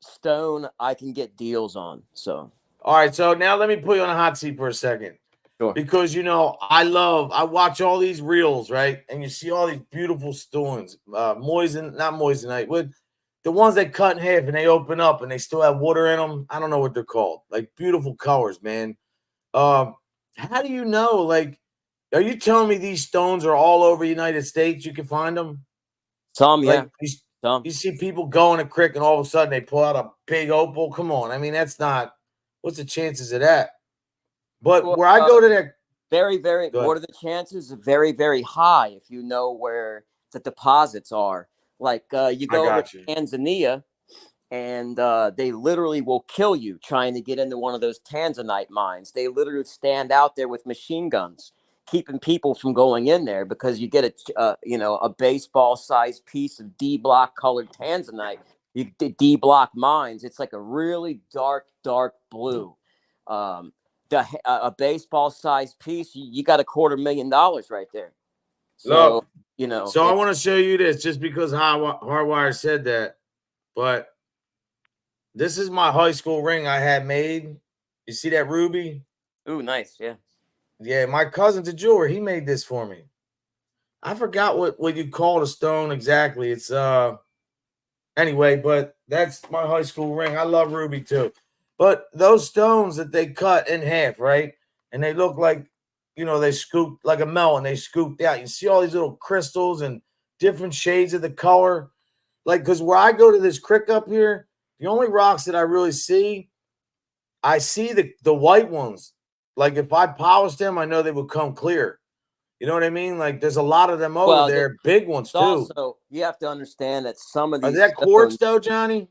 stone, I can get deals on. So all right, so now let me put you on a hot seat for a second. Sure. Because I watch all these reels, right? And you see all these beautiful stones, not moissanite. the ones that cut in half and they open up and they still have water in them. I don't know what they're called. Like beautiful colors, man. How do you know? Like, are you telling me these stones are all over the United States? You can find them. Some, yeah, Like some. you see people go in a creek and all of a sudden they pull out a big opal. Come on, I mean that's not. What's the chances of that? But Well, where I go to that, very, very. go ahead. What are the chances? Very, very high if you know where the deposits are. Like you I go over to got you. Tanzania, and they literally will kill you trying to get into one of those Tanzanite mines. They literally stand out there with machine guns, keeping people from going in there because you get a baseball-sized piece of D block colored Tanzanite. You D block mines. It's like a really dark, dark blue. Um, a baseball-sized piece, you got $250,000 right there. So Look, so I it's want to show you this just because Hardwire said that, but this is my high school ring I had made. You see that ruby? ooh, nice, yeah. Yeah, my cousin's a jeweler. He made this for me. I forgot what you call the stone exactly. It's anyway, but that's my high school ring. I love ruby too. But those stones that they cut in half, right? And they look like, they scooped like a melon, they scooped out. You see all these little crystals and different shades of the color. Like, because where I go to this creek up here, the only rocks that I really see, I see the white ones. Like if I polished them, I know they would come clear. You know what I mean? Like there's a lot of them over Well, there, big ones too. also you have to understand that some of Are these that quartz stones, though, Johnny?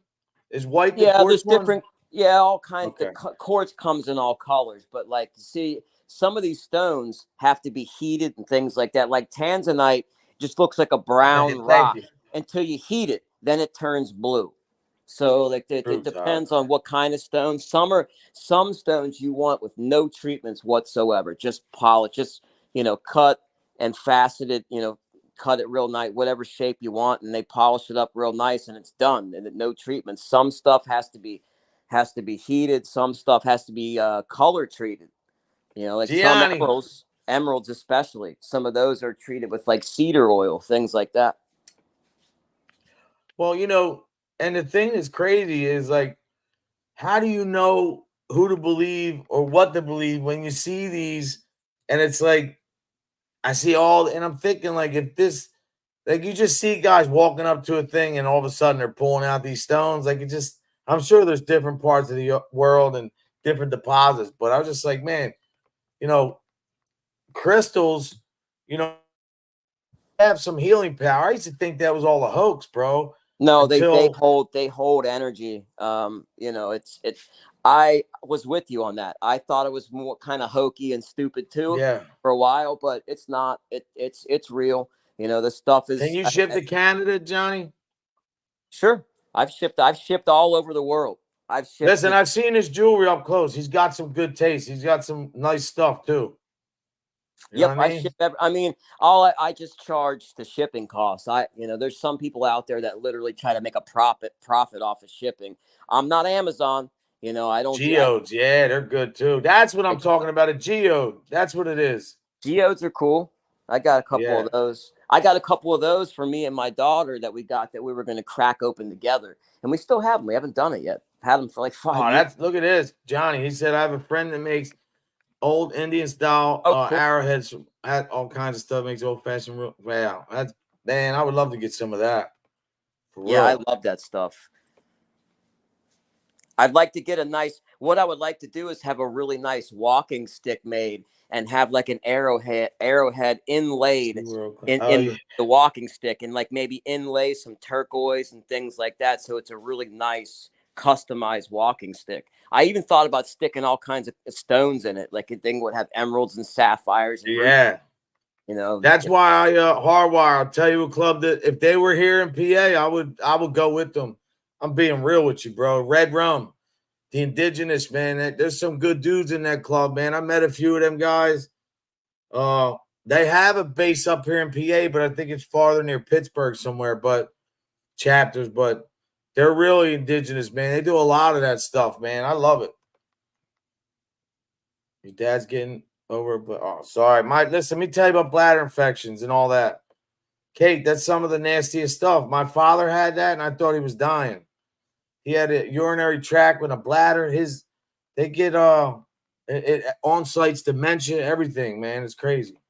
Is white the yeah, quartz there's one? different, yeah, all kinds. The Okay. quartz comes in all colors, but like you see, some of these stones have to be heated and things like that. Like Tanzanite just looks like a brown Thank rock you. until you heat it, then it turns blue. So like it True, Todd. depends on what kind of stone. Some stones you want with no treatments whatsoever, just polish, just cut and facet it, cut it real nice, whatever shape you want, and they polish it up real nice, and it's done. And no treatment. Some stuff has to be heated. Some stuff has to be color treated. Like some Gianni. emeralds especially. Some of those are treated with like cedar oil, things like that. Well, and the thing that's crazy is like, how do you know who to believe or what to believe when you see these? And it's like, I see and I'm thinking, like, if this, like, you just see guys walking up to a thing and all of a sudden they're pulling out these stones. Like, I'm sure there's different parts of the world and different deposits, but I was just like, man, you know, crystals, you know, have some healing power. I used to think that was all a hoax, bro. No, they Until, hold energy. It's I was with you on that. I thought it was more kind of hokey and stupid too yeah. for a while, but it's not. It's real. The stuff Can is you ship to Canada, Johnny? sure. I've shipped all over the world. I've shipped Listen, to. I've seen his jewelry up close. He's got some good taste. He's got some nice stuff too. You know Yep, what I I mean? ship. I mean, all I just charge the shipping costs. There's some people out there that literally try to make a profit off of shipping. I'm not Amazon. I don't do. Geodes, yeah, they're good too. That's what I'm talking about. A geode. That's what it is. Geodes are cool. I got a couple Yeah. of those. I got a couple of those for me and my daughter that we were going to crack open together, and we still have them. We haven't done it yet. Had them for like 5 years. Oh, look at this, Johnny. He said I have a friend that makes old Indian style Oh, cool. arrowheads. Had all kinds of stuff. Makes old fashioned. Wow, that's man. I would love to get some of that for Yeah, I real. love that stuff. I'd like to get a nice. What I would like to do is have a really nice walking stick made and have like an arrowhead inlaid Oh in yeah, the walking stick, and like maybe inlay some turquoise and things like that. So it's a really nice customized walking stick. I even thought about sticking all kinds of stones in it. Like a thing would have emeralds and sapphires and rubies. yeah. That's why Hardwire. I'll tell you a club that if they were here in PA, I would go with them. I'm being real with you, bro. Red Rum, the indigenous man. There's some good dudes in that club, man. I met a few of them guys. Uh, they have a base up here in PA, but I think it's farther near Pittsburgh somewhere. But chapters, but they're really indigenous, man. They do a lot of that stuff, man. I love it. Your dad's getting over, but sorry, Mike. Listen, let me tell you about bladder infections and all that. Kate, that's some of the nastiest stuff. My father had that, and I thought he was dying. He had a urinary tract with a bladder. They get on sites dementia, everything, man. It's crazy.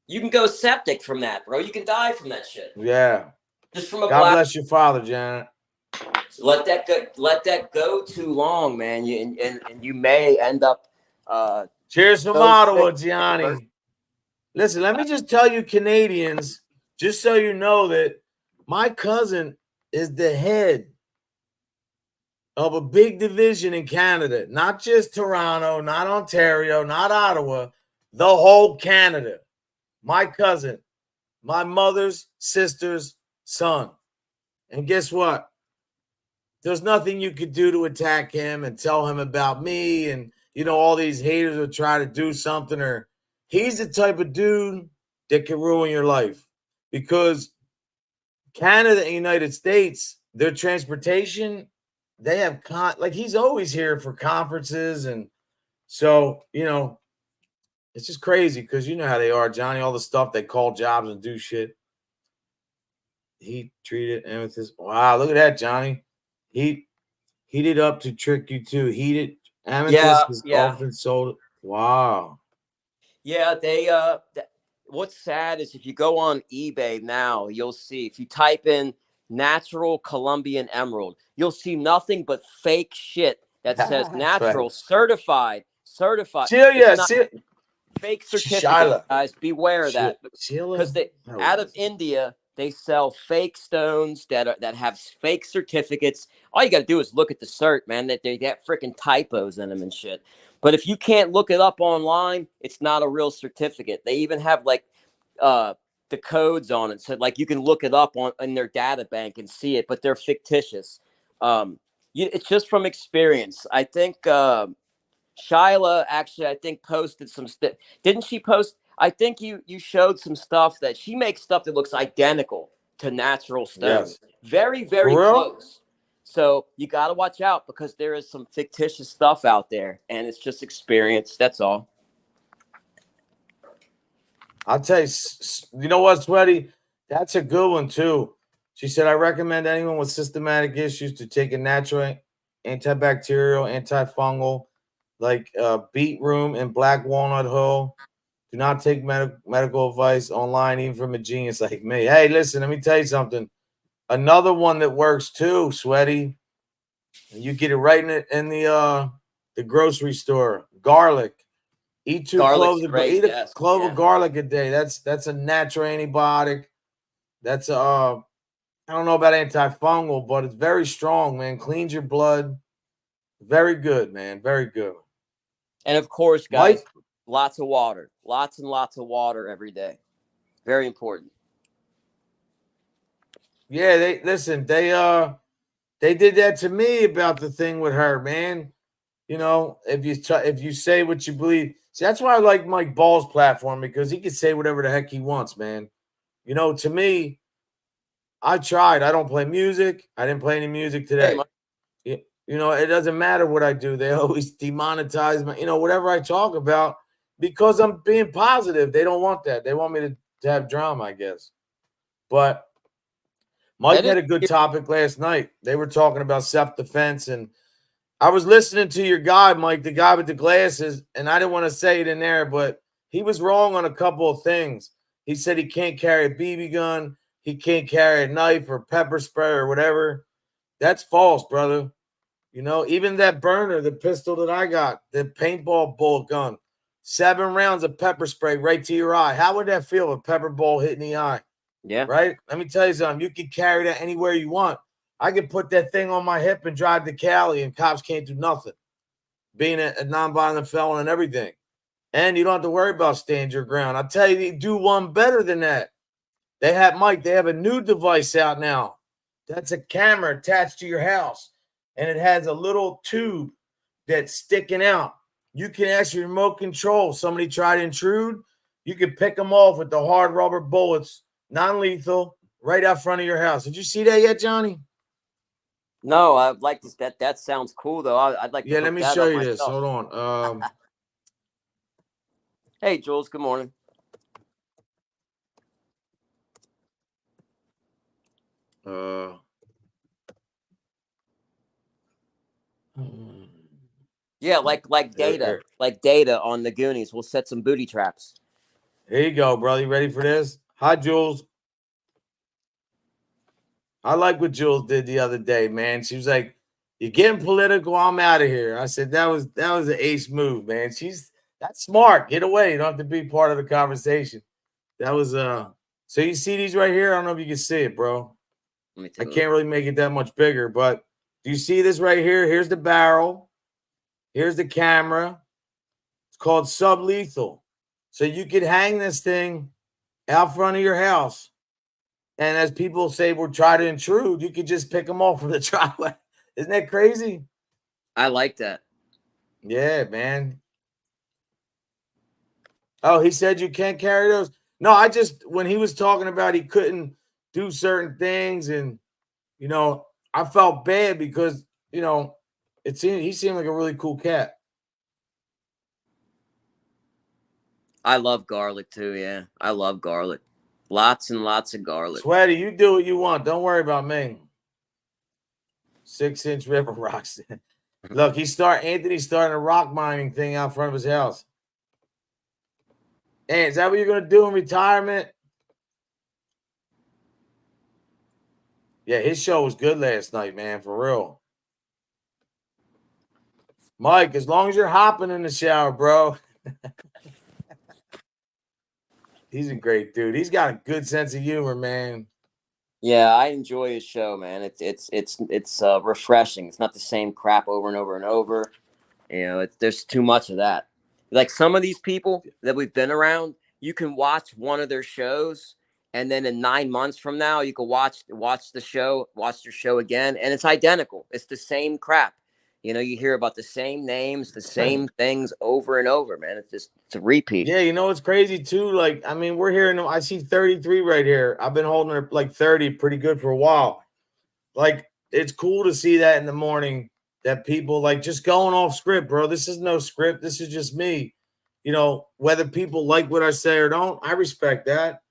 You can go septic from that, bro. You can die from that shit. Yeah. Just from a God bless your father, Janet. Let that go too long, man. And you may end up. Cheers from Ottawa, Gianni. Listen, let me just tell you, Canadians, just so you know that my cousin is the head of a big division in Canada, not just Toronto, not Ontario, not Ottawa, the whole Canada. My cousin, my mother's sister's son. And guess what? There's nothing you could do to attack him and tell him about me. And, all these haters will try to do something, or he's the type of dude that can ruin your life, because Canada and United States, their transportation, they have he's always here for conferences. And so, it's just crazy because you know how they are, Johnny, all the stuff they call jobs and do shit. He treated amethyst. Wow, look at that, Johnny. He heated up to trick you too. Heated amethyst is often sold. Wow. Yeah, they what's sad is if you go on eBay now, you'll see, if you type in natural Colombian emerald, you'll see nothing but fake shit that says natural, certified. Fake certificate, guys. Beware of that, because out of India they sell fake stones that have fake certificates. All you got to do is look at the cert, man. That they get freaking typos in them and shit. But if you can't look it up online, it's not a real certificate. They even have the codes on it, so you can look it up in their data bank and see it, but they're fictitious. It's just from experience. I think Shyla actually, I think, posted some stuff. Didn't she post? I think you showed some stuff that she makes stuff that looks identical to natural stones. Yes. Very, very close. So you got to watch out, because there is some fictitious stuff out there, and it's just experience. That's all. I'll tell you, you know what, Sweaty? That's a good one, too. She said, I recommend anyone with systematic issues to take a natural antibacterial, antifungal, like beet room and black walnut hull. Do not take medical advice online, even from a genius like me. Hey, listen, let me tell you something. Another one that works too, Sweaty. You get it right in the grocery store. Garlic. Eat two cloves. Eat a clove of garlic a day. That's a natural antibiotic. That's I don't know about antifungal, but it's very strong, man. Cleans your blood. Very good, man. Very good. And of course, guys, lots of water. Lots and lots of water every day. Very important. Yeah, they did that to me about the thing with her, man. If you say what you believe. See, that's why I like Mike Ball's platform, because he can say whatever the heck he wants, man. To me, I tried. I don't play music. I didn't play any music today. Hey, it doesn't matter what I do. They always demonetize my, whatever I talk about, because I'm being positive. They don't want that. They want me to have drama, I guess. But Mike had a good topic last night. They were talking about self-defense, and I was listening to your guy, Mike, the guy with the glasses, and I didn't want to say it in there, but he was wrong on a couple of things. He said he can't carry a BB gun, he can't carry a knife or pepper spray or whatever. That's false, brother. Even that burner, the pistol that I got, the paintball bullet gun, 7 rounds of pepper spray right to your eye. How would that feel, a pepper ball hitting the eye? Yeah. Right? Let me tell you something. You can carry that anywhere you want. I could put that thing on my hip and drive to Cali, and cops can't do nothing. Being a nonviolent felon and everything. And you don't have to worry about stand your ground. I'll tell you, they do one better than that. They have a new device out now. That's a camera attached to your house. And it has a little tube that's sticking out. You can actually remote control. Somebody try to intrude, you can pick them off with the hard rubber bullets, non-lethal, right out front of your house. Did you see that yet, Johnny? No, I'd like to. That sounds cool, though. I'd like to. Yeah, let me show you this. Hold on. Hey, Jules. Good morning. Uh, Yeah, like here, data on the Goonies. We'll set some booty traps. here you go, brother. You ready for this? Hi, Jules. I like what Jules did the other day, man. She was like, "You're getting political. I'm out of here." I said, "That was an ace move, man. That's smart. Get away. You don't have to be part of the conversation." That was So you see these right here? I don't know if you can see it, bro. Let me I take a can't really make it that much bigger, but do you see this right here? Here's the barrel. Here's the camera. It's called sublethal. So you could hang this thing out front of your house. And as people say, we'll try to intrude, you could just pick them off from the driveway. Isn't that crazy? I like that. Yeah, man. Oh, he said you can't carry those. No, when he was talking about he couldn't do certain things, and I felt bad because he seemed like a really cool cat. I love garlic too. Yeah, I love garlic. Lots and lots of garlic. Sweaty, you do what you want. Don't worry about me. 6-inch river rocks. Look, Anthony's starting a rock mining thing out front of his house. Hey, is that what you're gonna do in retirement? Yeah, his show was good last night, man, for real. Mike, as long as you're hopping in the shower, bro. He's a great dude. He's got a good sense of humor, man. Yeah, I enjoy his show, man. It's refreshing. It's not the same crap over and over and over. There's too much of that. Like some of these people that we've been around, you can watch one of their shows, and then in 9 months from now, you can watch their show again, and it's identical. It's the same crap. You hear about the same names, the same things over and over, man. It's a repeat. Yeah, it's crazy too. Like, I mean, we're hearing I see 33 right here. I've been holding her like 30 pretty good for a while. Like, it's cool to see that in the morning that people like just going off script, bro. This is no script. This is just me. Whether people like what I say or don't, I respect that.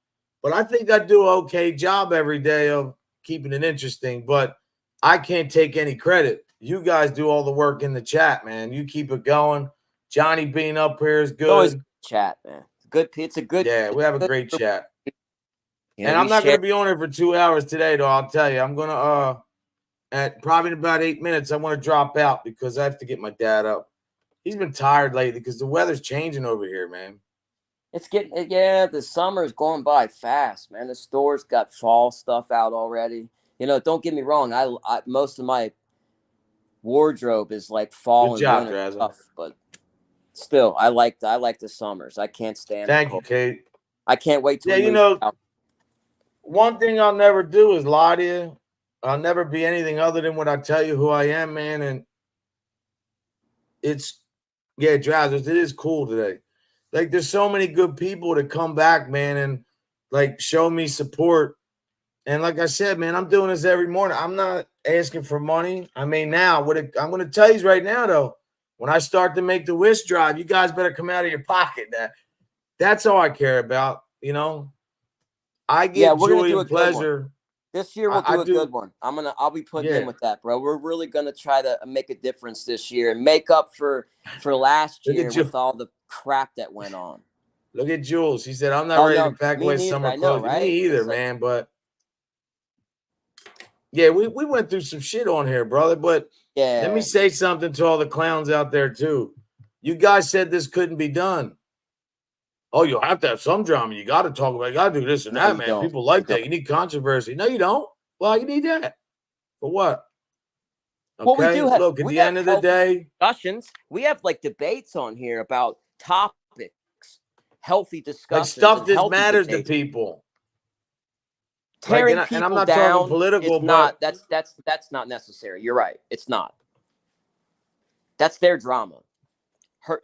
But I think I do an okay job every day of keeping it interesting. But I can't take any credit. You guys do all the work in the chat, man. You keep it going. Johnny being up here is good. Always chat, man. Good. It's a good. Yeah, we have a great chat. And I'm we not going share- to be on here for 2 hours today, though. I'll tell you, I'm going to at probably in about 8 minutes, I want to drop out because I have to get my dad up. He's been tired lately because the weather's changing over here, man. It's the summer's going by fast, man. The stores got fall stuff out already. Don't get me wrong. I most of my wardrobe is like fall and winter stuff, but still, I like the summers. I can't stand. Thank you, Kate. I can't wait to. Yeah, one thing I'll never do is lie to you. I'll never be anything other than what I tell you who I am, man. And Drowsers, it is cool today. Like, there's so many good people to come back, man, and like show me support. And like I said, man, I'm doing this every morning. I'm not asking for money. I mean, now I'm going to tell you right now, though, when I start to make the Wish drive, you guys better come out of your pocket. That's all I care about. I get joy and pleasure. This year we'll do a good one. I'll be putting in with that, bro. We're really gonna try to make a difference this year and make up for last year with all the crap that went on. Look at Jules. He said, "I'm not ready to pack away summer clothes." Right? Me either, man. But yeah, we went through some shit on here, brother. But let me say something to all the clowns out there too. You guys said this couldn't be done. Oh, you'll have to have some drama. You got to talk about it. You got to do this and that, man. People like that. You need controversy. No, you don't. Well, you need that. For what? Okay. Well, we do have, look, at the end of the day, discussions. We have like debates on here about topics, healthy discussions. Like stuff that matters to people. Tearing people and I'm not down, talking political, but that's not necessary. You're right. It's not. That's their drama. But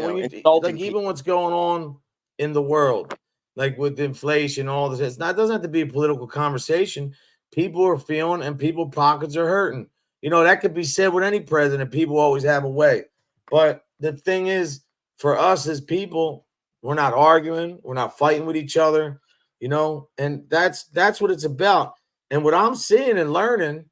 when you like even what's going on in the world, like with inflation, all this, it doesn't have to be a political conversation. People are feeling and people pockets are hurting. That could be said with any president. People always have a way. But the thing is, for us as people, we're not arguing, we're not fighting with each other, and that's what it's about. And what I'm seeing and learning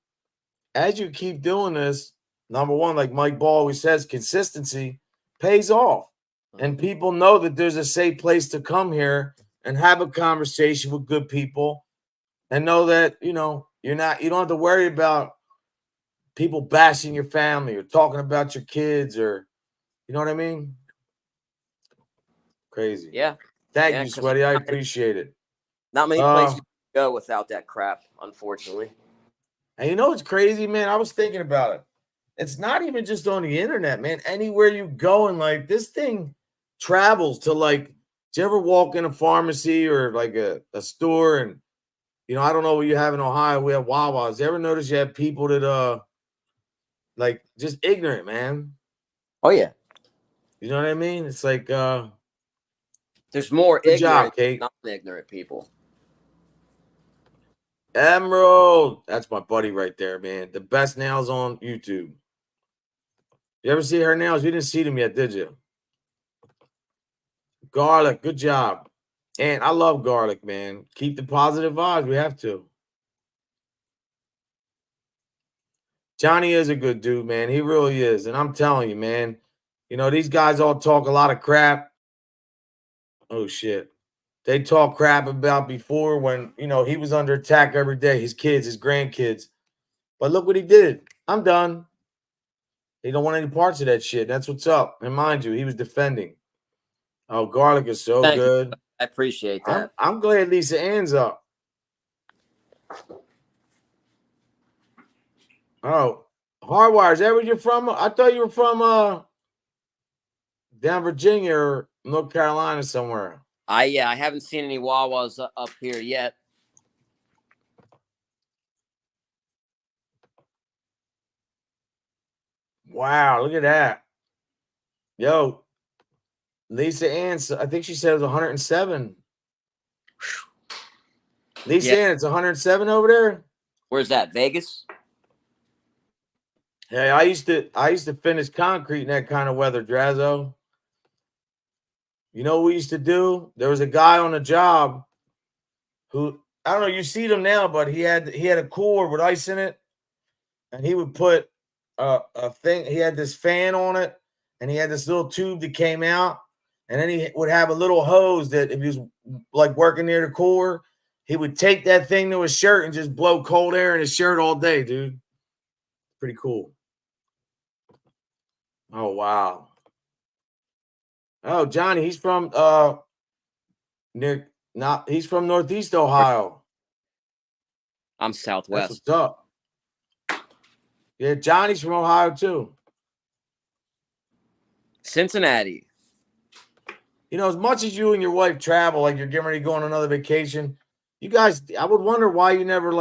as you keep doing this, number one, like Mike Ball always says, consistency pays off. And people know that there's a safe place to come here and have a conversation with good people and know that, you don't have to worry about people bashing your family or talking about your kids or, you know what I mean? Crazy. Yeah. Thank Yeah, you, 'cause Sweaty. I appreciate it. not many places you can go without that crap, unfortunately. And you know what's crazy, man? I was thinking about it. It's not even just on the internet, man. Anywhere you go and like this thing travels to like, do you ever walk in a pharmacy or like a store and I don't know what you have in Ohio. We have Wawa's. You ever notice you have people that like just ignorant, man? Oh yeah. You know what I mean? It's like there's more good ignorant, job, Kate. non-ignorant people. Emerald. That's my buddy right there, man. The best nails on YouTube. You ever see her nails? You didn't see them yet, did you? Garlic, good job. And I love garlic, man. Keep the positive vibes. We have to. Johnny is a good dude, man. He really is. And I'm telling you, man, these guys all talk a lot of crap. Oh, shit. They talk crap about before when, he was under attack every day. His kids, his grandkids. But look what he did. I'm done. He don't want any parts of that shit. That's what's up. And mind you, he was defending. Oh, garlic is so Thank good. you. I appreciate that. I'm glad Lisa Ann's up. Oh, Hardwire, is that where you're from? I thought you were from down Virginia or North Carolina somewhere. I haven't seen any Wawas up here yet. Wow, look at that. Yo, Lisa Ann, I think she said it was 107. Lisa Ann, it's 107 over there? Where's that? Vegas? Hey, I used to finish concrete in that kind of weather, Drazzo. You know what we used to do? There was a guy on the job who, I don't know, you see them now, but he had a cooler with ice in it, and he would put a thing. He had this fan on it, and he had this little tube that came out, and then he would have a little hose that if he was like working near the cooler, he would take that thing to his shirt and just blow cold air in his shirt all day, dude. Pretty cool. Oh, wow. Oh, Johnny, he's from he's from Northeast Ohio. I'm Southwest. That's what's up. Yeah, Johnny's from Ohio too. Cincinnati. As much as you and your wife travel, like you're getting ready to go on another vacation, you guys, I would wonder why you never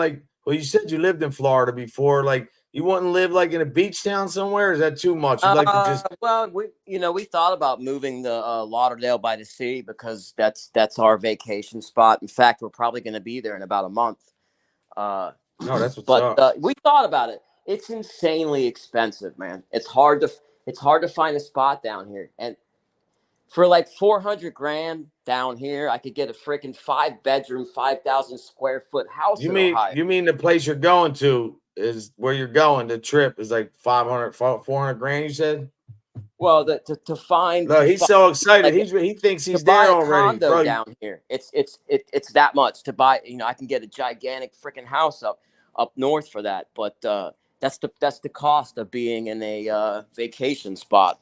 you said you lived in Florida before, you wouldn't live in a beach town somewhere? Is that too much? You'd like to just well, we thought about moving to Lauderdale by the Sea because that's our vacation spot. In fact, we're probably going to be there in about a month. No, that's what's up. But we thought about it. It's insanely expensive, man. It's hard to find a spot down here, and for like $400,000 down here, I could get a freaking 5-bedroom, 5,000 square foot house. You mean the place you're going to is where you're going? The trip is like 400 grand. You said. Well, to find. No, he's so excited. He thinks he's there already. Bro, down here, it's that much to buy. I can get a gigantic freaking house up north for that, but that's the cost of being in a vacation spot.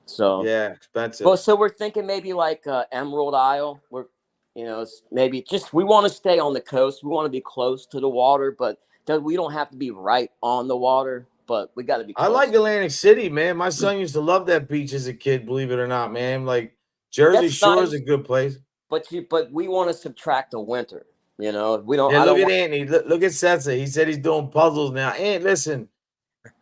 So yeah, expensive. Well, so we're thinking maybe like Emerald Isle. We're maybe just we want to stay on the coast. We want to be close to the water, but we don't have to be right on the water. But we got to be close. I like Atlantic City, man. My son used to love that beach as a kid, believe it or not, man. Like Jersey Shore is a good place. But we want to subtract the winter. We don't. Yeah, look at Anthony. Look at Setsa. He said he's doing puzzles now. And listen,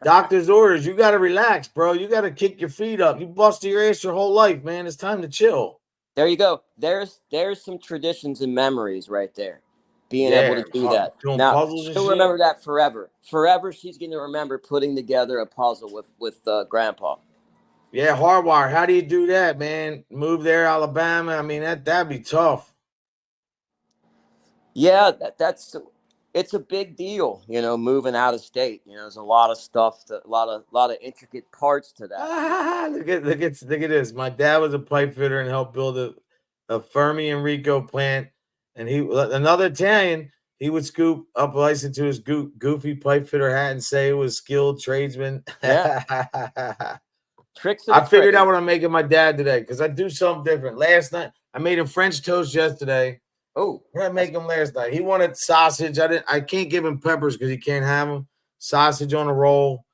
doctor's orders. You got to relax, bro. You got to kick your feet up. You busted your ass your whole life, man. It's time to chill. There you go. There's some traditions and memories right there. Being able to do that. Now, she'll remember that forever. Forever, she's going to remember putting together a puzzle with Grandpa. Yeah, Hardwire. How do you do that, man? Move there, that'd be tough. Yeah, it's a big deal, moving out of state. There's a lot of stuff, a lot of intricate parts to that. Look at this. My dad was a pipe fitter and helped build a Fermi Enrico plant, and another Italian. He would scoop up ice into his goofy pipe fitter hat and say it was skilled tradesman. Yeah. Tricks. I figured out what I'm making my dad today because I do something different. Last night I made him French toast yesterday. Oh, what did I make him last night? He wanted sausage. I can't give him peppers because he can't have them. Sausage on a roll.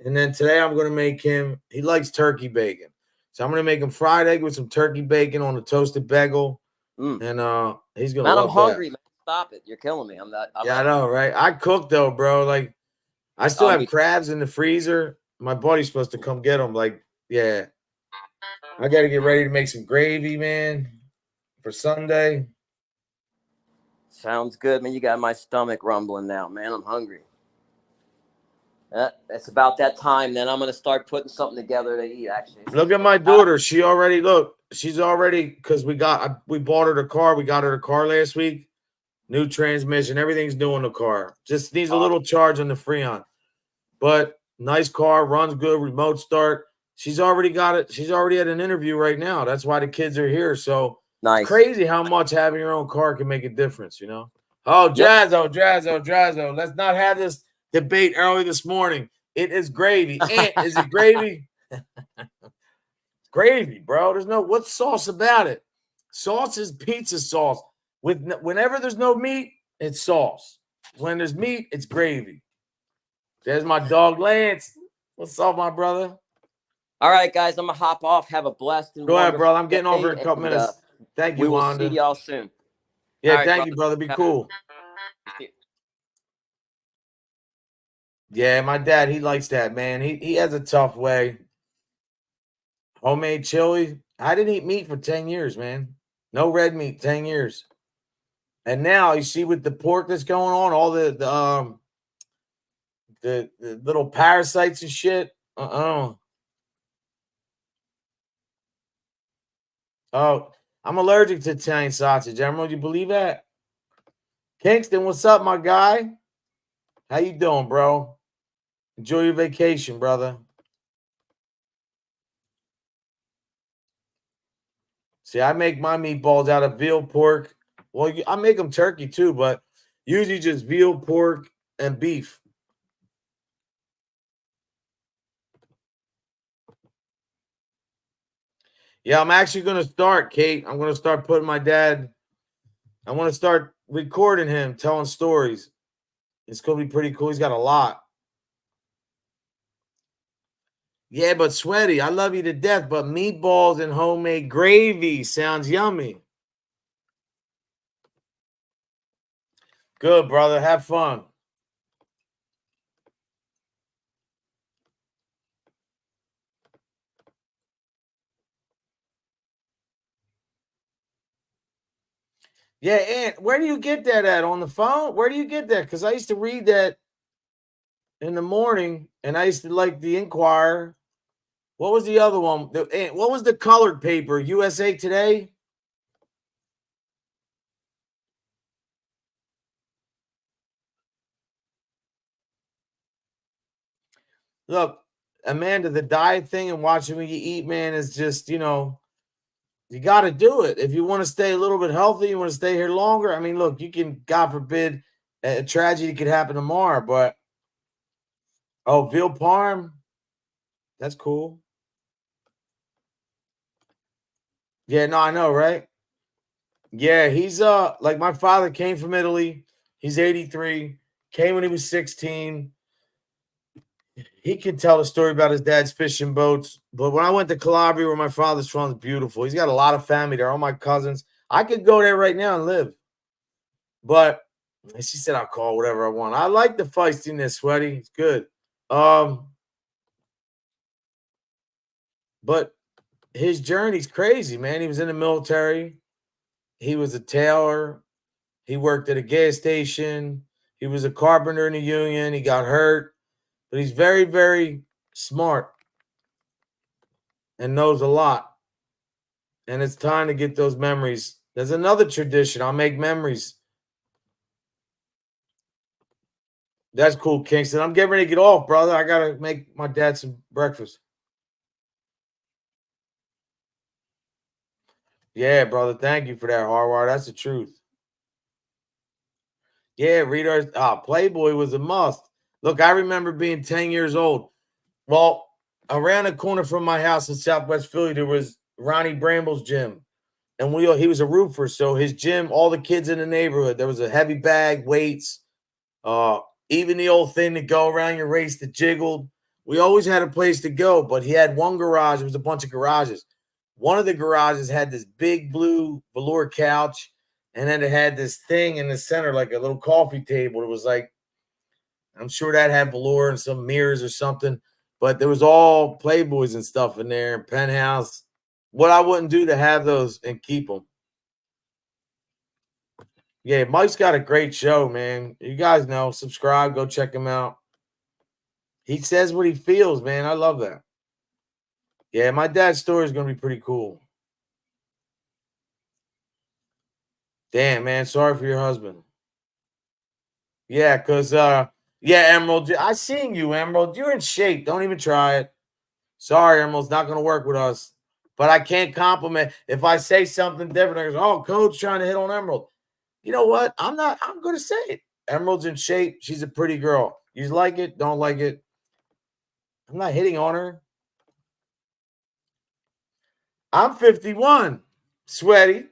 And then today I'm going to make him, he likes turkey bacon. So I'm going to make him fried egg with some turkey bacon on a toasted bagel. And he's going to love I'm hungry, man. Stop it. You're killing me. I know, right? I cook though, bro. Like I still have crabs in the freezer. My buddy's supposed to come get them. Like, yeah. I got to get ready to make some gravy, man, for Sunday. Sounds good, man. You got my stomach rumbling now, man. I'm hungry. It's about that time. Then I'm going to start putting something together to eat, actually. Look at my daughter. She's already, because we bought her the car. We got her the car last week. New transmission. Everything's new in the car. Just needs a little charge on the Freon. But nice car, runs good, remote start. She's already got it. She's already at an interview right now. That's why the kids are here. So nice. It's crazy how much having your own car can make a difference, Oh, Drazzo. Let's not have this debate early this morning. It is gravy. Is it gravy? Gravy, bro. What's sauce about it? Sauce is pizza sauce. Whenever there's no meat, it's sauce. When there's meat, it's gravy. There's my dog Lance. What's up, my brother? All right, guys, I'm gonna hop off. Have a blessed and go ahead, brother. I'm getting over in a couple minutes. Thank you, Wanda. We will see y'all soon. Yeah, right, thank you, brother. Be cool. Yeah, my dad, he likes that, man. He has a tough way. Homemade chili. I didn't eat meat for 10 years, man. No red meat, 10 years. And now you see with the pork that's going on, all the little parasites and shit. Oh, I'm allergic to Italian sausage. Emerald, you believe that? Kingston, what's up, my guy? How you doing, bro? Enjoy your vacation, brother. See, I make my meatballs out of veal pork. Well, I make them turkey too, but usually just veal, pork, and beef. Yeah, I'm actually going to start, Kate. I'm going to start putting my dad. I want to start recording him, telling stories. It's going to be pretty cool. He's got a lot. Yeah, but Sweaty, I love you to death, but meatballs and homemade gravy sounds yummy. Good, brother. Have fun. Yeah, and where do you get that at? On the phone? Where do you get that? Because I used to read that in the morning, and I used to like the Inquirer. What was the other one? What was the colored paper? USA Today? Look, Amanda, the diet thing and watching what you eat, man, is just, you got to do it. If you want to stay a little bit healthy, you want to stay here longer. I mean, look, you can, God forbid, a tragedy could happen tomorrow, but, veal parm, that's cool. Yeah, no, I know, right? Yeah, he's, like my father came from Italy. He's 83, came when he was 16. He could tell a story about his dad's fishing boats. But when I went to Calabria, where my father's from, it's beautiful. He's got a lot of family there, all my cousins. I could go there right now and live. But she said I'll call whatever I want. I like the feistiness, Sweaty. It's good. But his journey's crazy, man. He was in the military. He was a tailor. He worked at a gas station. He was a carpenter in the union. He got hurt. But he's very, very smart and knows a lot. And it's time to get those memories. There's another tradition. I'll make memories. That's cool, Kingston. I'm getting ready to get off, brother. I gotta make my dad some breakfast. Yeah, brother. Thank you for that, Harvard. That's the truth. Yeah, readers. Playboy was a must. Look, I remember being 10 years old. Well, around the corner from my house in Southwest Philly, there was Ronnie Bramble's gym. And he was a roofer. So his gym, all the kids in the neighborhood, there was a heavy bag, weights, uh, even the old thing to go around your race that jiggled. We always had a place to go, but he had one garage. It was a bunch of garages. One of the garages had this big blue velour couch, and then it had this thing in the center, like a little coffee table. It was like, I'm sure that had velour and some mirrors or something, but there was all Playboys and stuff in there and Penthouse. What I wouldn't do to have those and keep them. Yeah, Mike's got a great show, man. You guys know, subscribe, go check him out. He says what he feels, man. I love that. Yeah, my dad's story is going to be pretty cool. Damn, man. Sorry for your husband. Yeah, because, yeah, Emerald, I seen you, Emerald. You're in shape. Don't even try it. Sorry, Emerald's not going to work with us. But I can't compliment. If I say something different, I go, oh, Coach trying to hit on Emerald. You know what? I'm going to say it. Emerald's in shape. She's a pretty girl. You like it, don't like it. I'm not hitting on her. I'm 51. Sweaty.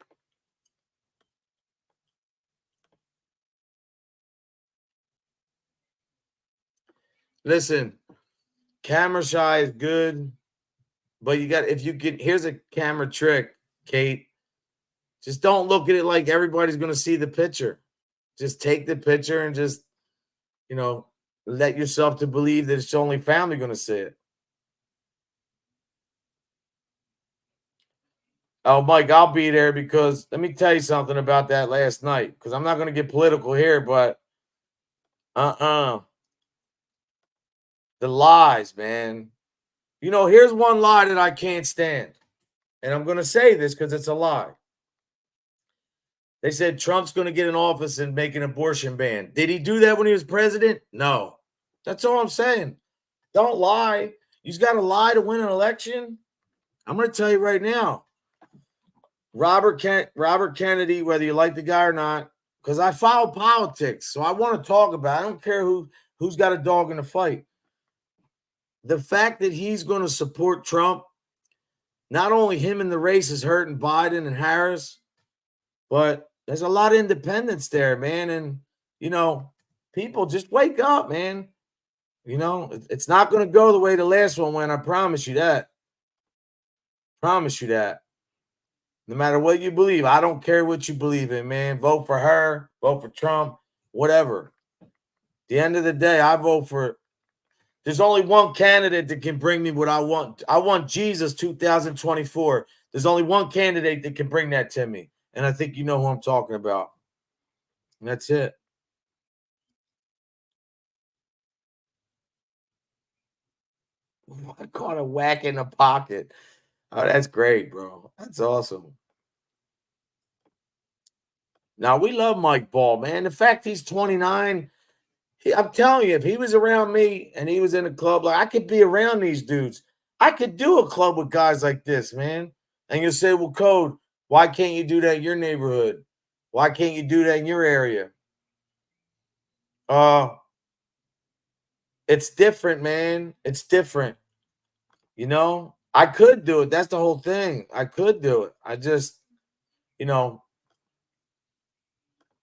Listen, camera shy is good, but here's a camera trick, Kate. Just don't look at it like everybody's going to see the picture. Just take the picture and just, let yourself to believe that it's only family going to see it. Oh, Mike, I'll be there because let me tell you something about that last night because I'm not going to get political here, but the lies, man. Here's one lie that I can't stand. And I'm going to say this because it's a lie. They said Trump's going to get in office and make an abortion ban. Did he do that when he was president? No. That's all I'm saying. Don't lie. You just got to lie to win an election. I'm going to tell you right now. Robert Kennedy, whether you like the guy or not, because I follow politics, so I want to talk about it. I don't care who's got a dog in the fight. The fact that he's going to support Trump, not only him in the race is hurting Biden and Harris, but there's a lot of independents there, man. And, people just wake up, man. It's not going to go the way the last one went. I promise you that. Promise you that. No matter what you believe, I don't care what you believe in, man. Vote for her, vote for Trump, whatever. At the end of the day, I vote for. There's only one candidate that can bring me what I want. I want Jesus 2024. There's only one candidate that can bring that to me. And I think you know who I'm talking about. And that's it. I caught a whack in the pocket. Oh, that's great, bro. That's awesome. Now, we love Mike Ball, man. The fact he's 29, I'm telling you, if he was around me and he was in a club, like I could be around these dudes. I could do a club with guys like this, man. And you'll say, well, Code, why can't you do that in your neighborhood? Why can't you do that in your area? It's different, man. It's different. I could do it. That's the whole thing. I could do it. I just,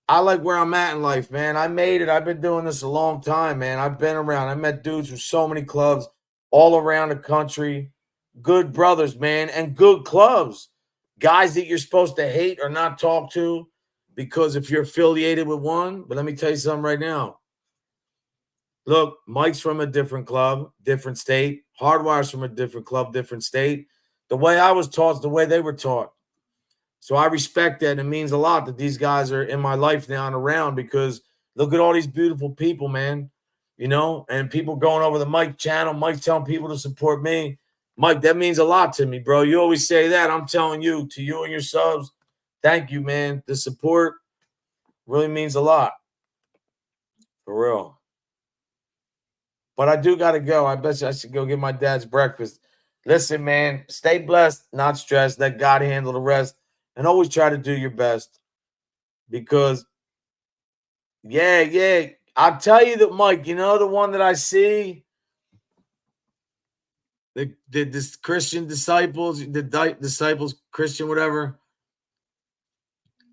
I like where I'm at in life, man. I made it. I've been doing this a long time, man. I've been around. I met dudes from so many clubs all around the country. Good brothers, man, and good clubs. Guys that you're supposed to hate or not talk to because if you're affiliated with one. But let me tell you something right now. Look, Mike's from a different club, different state. Hardwire's from a different club, different state. The way I was taught is the way they were taught. So I respect that. And it means a lot that these guys are in my life now and around because look at all these beautiful people, man. And people going over the Mike channel. Mike's telling people to support me. Mike, that means a lot to me, bro. You always say that. I'm telling you, to you and your subs, thank you, man. The support really means a lot. For real. But I do got to go. I bet you I should go get my dad's breakfast. Listen, man, stay blessed, not stressed. Let God handle the rest. And always try to do your best. Because, yeah. I'll tell you that, Mike, you know the one that I see? The Christian disciples, disciples, Christian, whatever.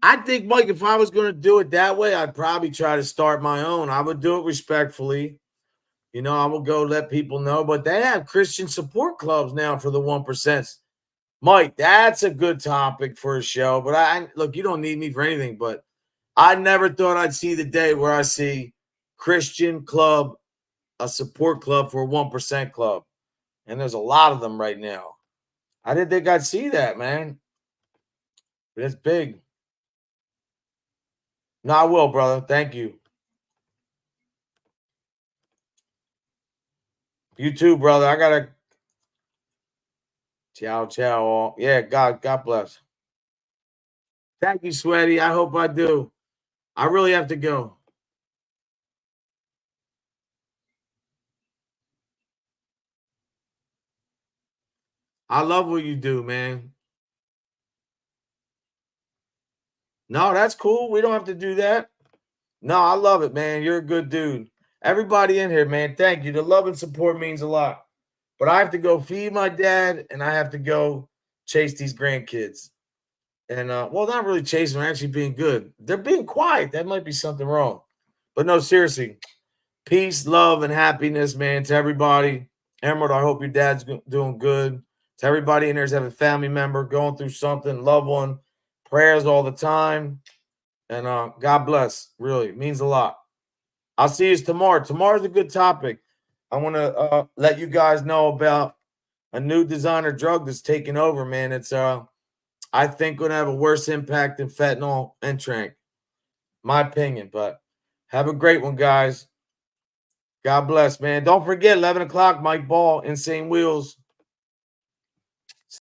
I think, Mike, if I was going to do it that way, I'd probably try to start my own. I would do it respectfully. You know, I will go let people know, but they have Christian support clubs now for the 1%. Mike, that's a good topic for a show. But I look, you don't need me for anything, but I never thought I'd see the day where I see Christian club, a support club for a 1% club. And there's a lot of them right now. I didn't think I'd see that, man. But it's big. No, I will, brother. Thank you. You too, brother. I gotta ciao. Yeah, God bless. Thank you, Sweaty. I hope I do. I really have to go. I love what you do, man. No, that's cool. We don't have to do that. No, I love it, man. You're a good dude. Everybody in here, man, thank you. The love and support means a lot. But I have to go feed my dad and I have to go chase these grandkids. And well, not really chasing, they're actually being good. They're being quiet. That might be something wrong. But no, seriously. Peace, love, and happiness, man, to everybody. Emerald, I hope your dad's doing good. To everybody in there is having a family member going through something, loved one, prayers all the time. And God bless. Really, it means a lot. I'll see you tomorrow. Tomorrow's a good topic. I want to let you guys know about a new designer drug that's taking over, man. It's I think going to have a worse impact than fentanyl and Tranq. My opinion, but have a great one, guys. God bless, man. Don't forget, 11 o'clock, Mike Ball, Insane Wheels.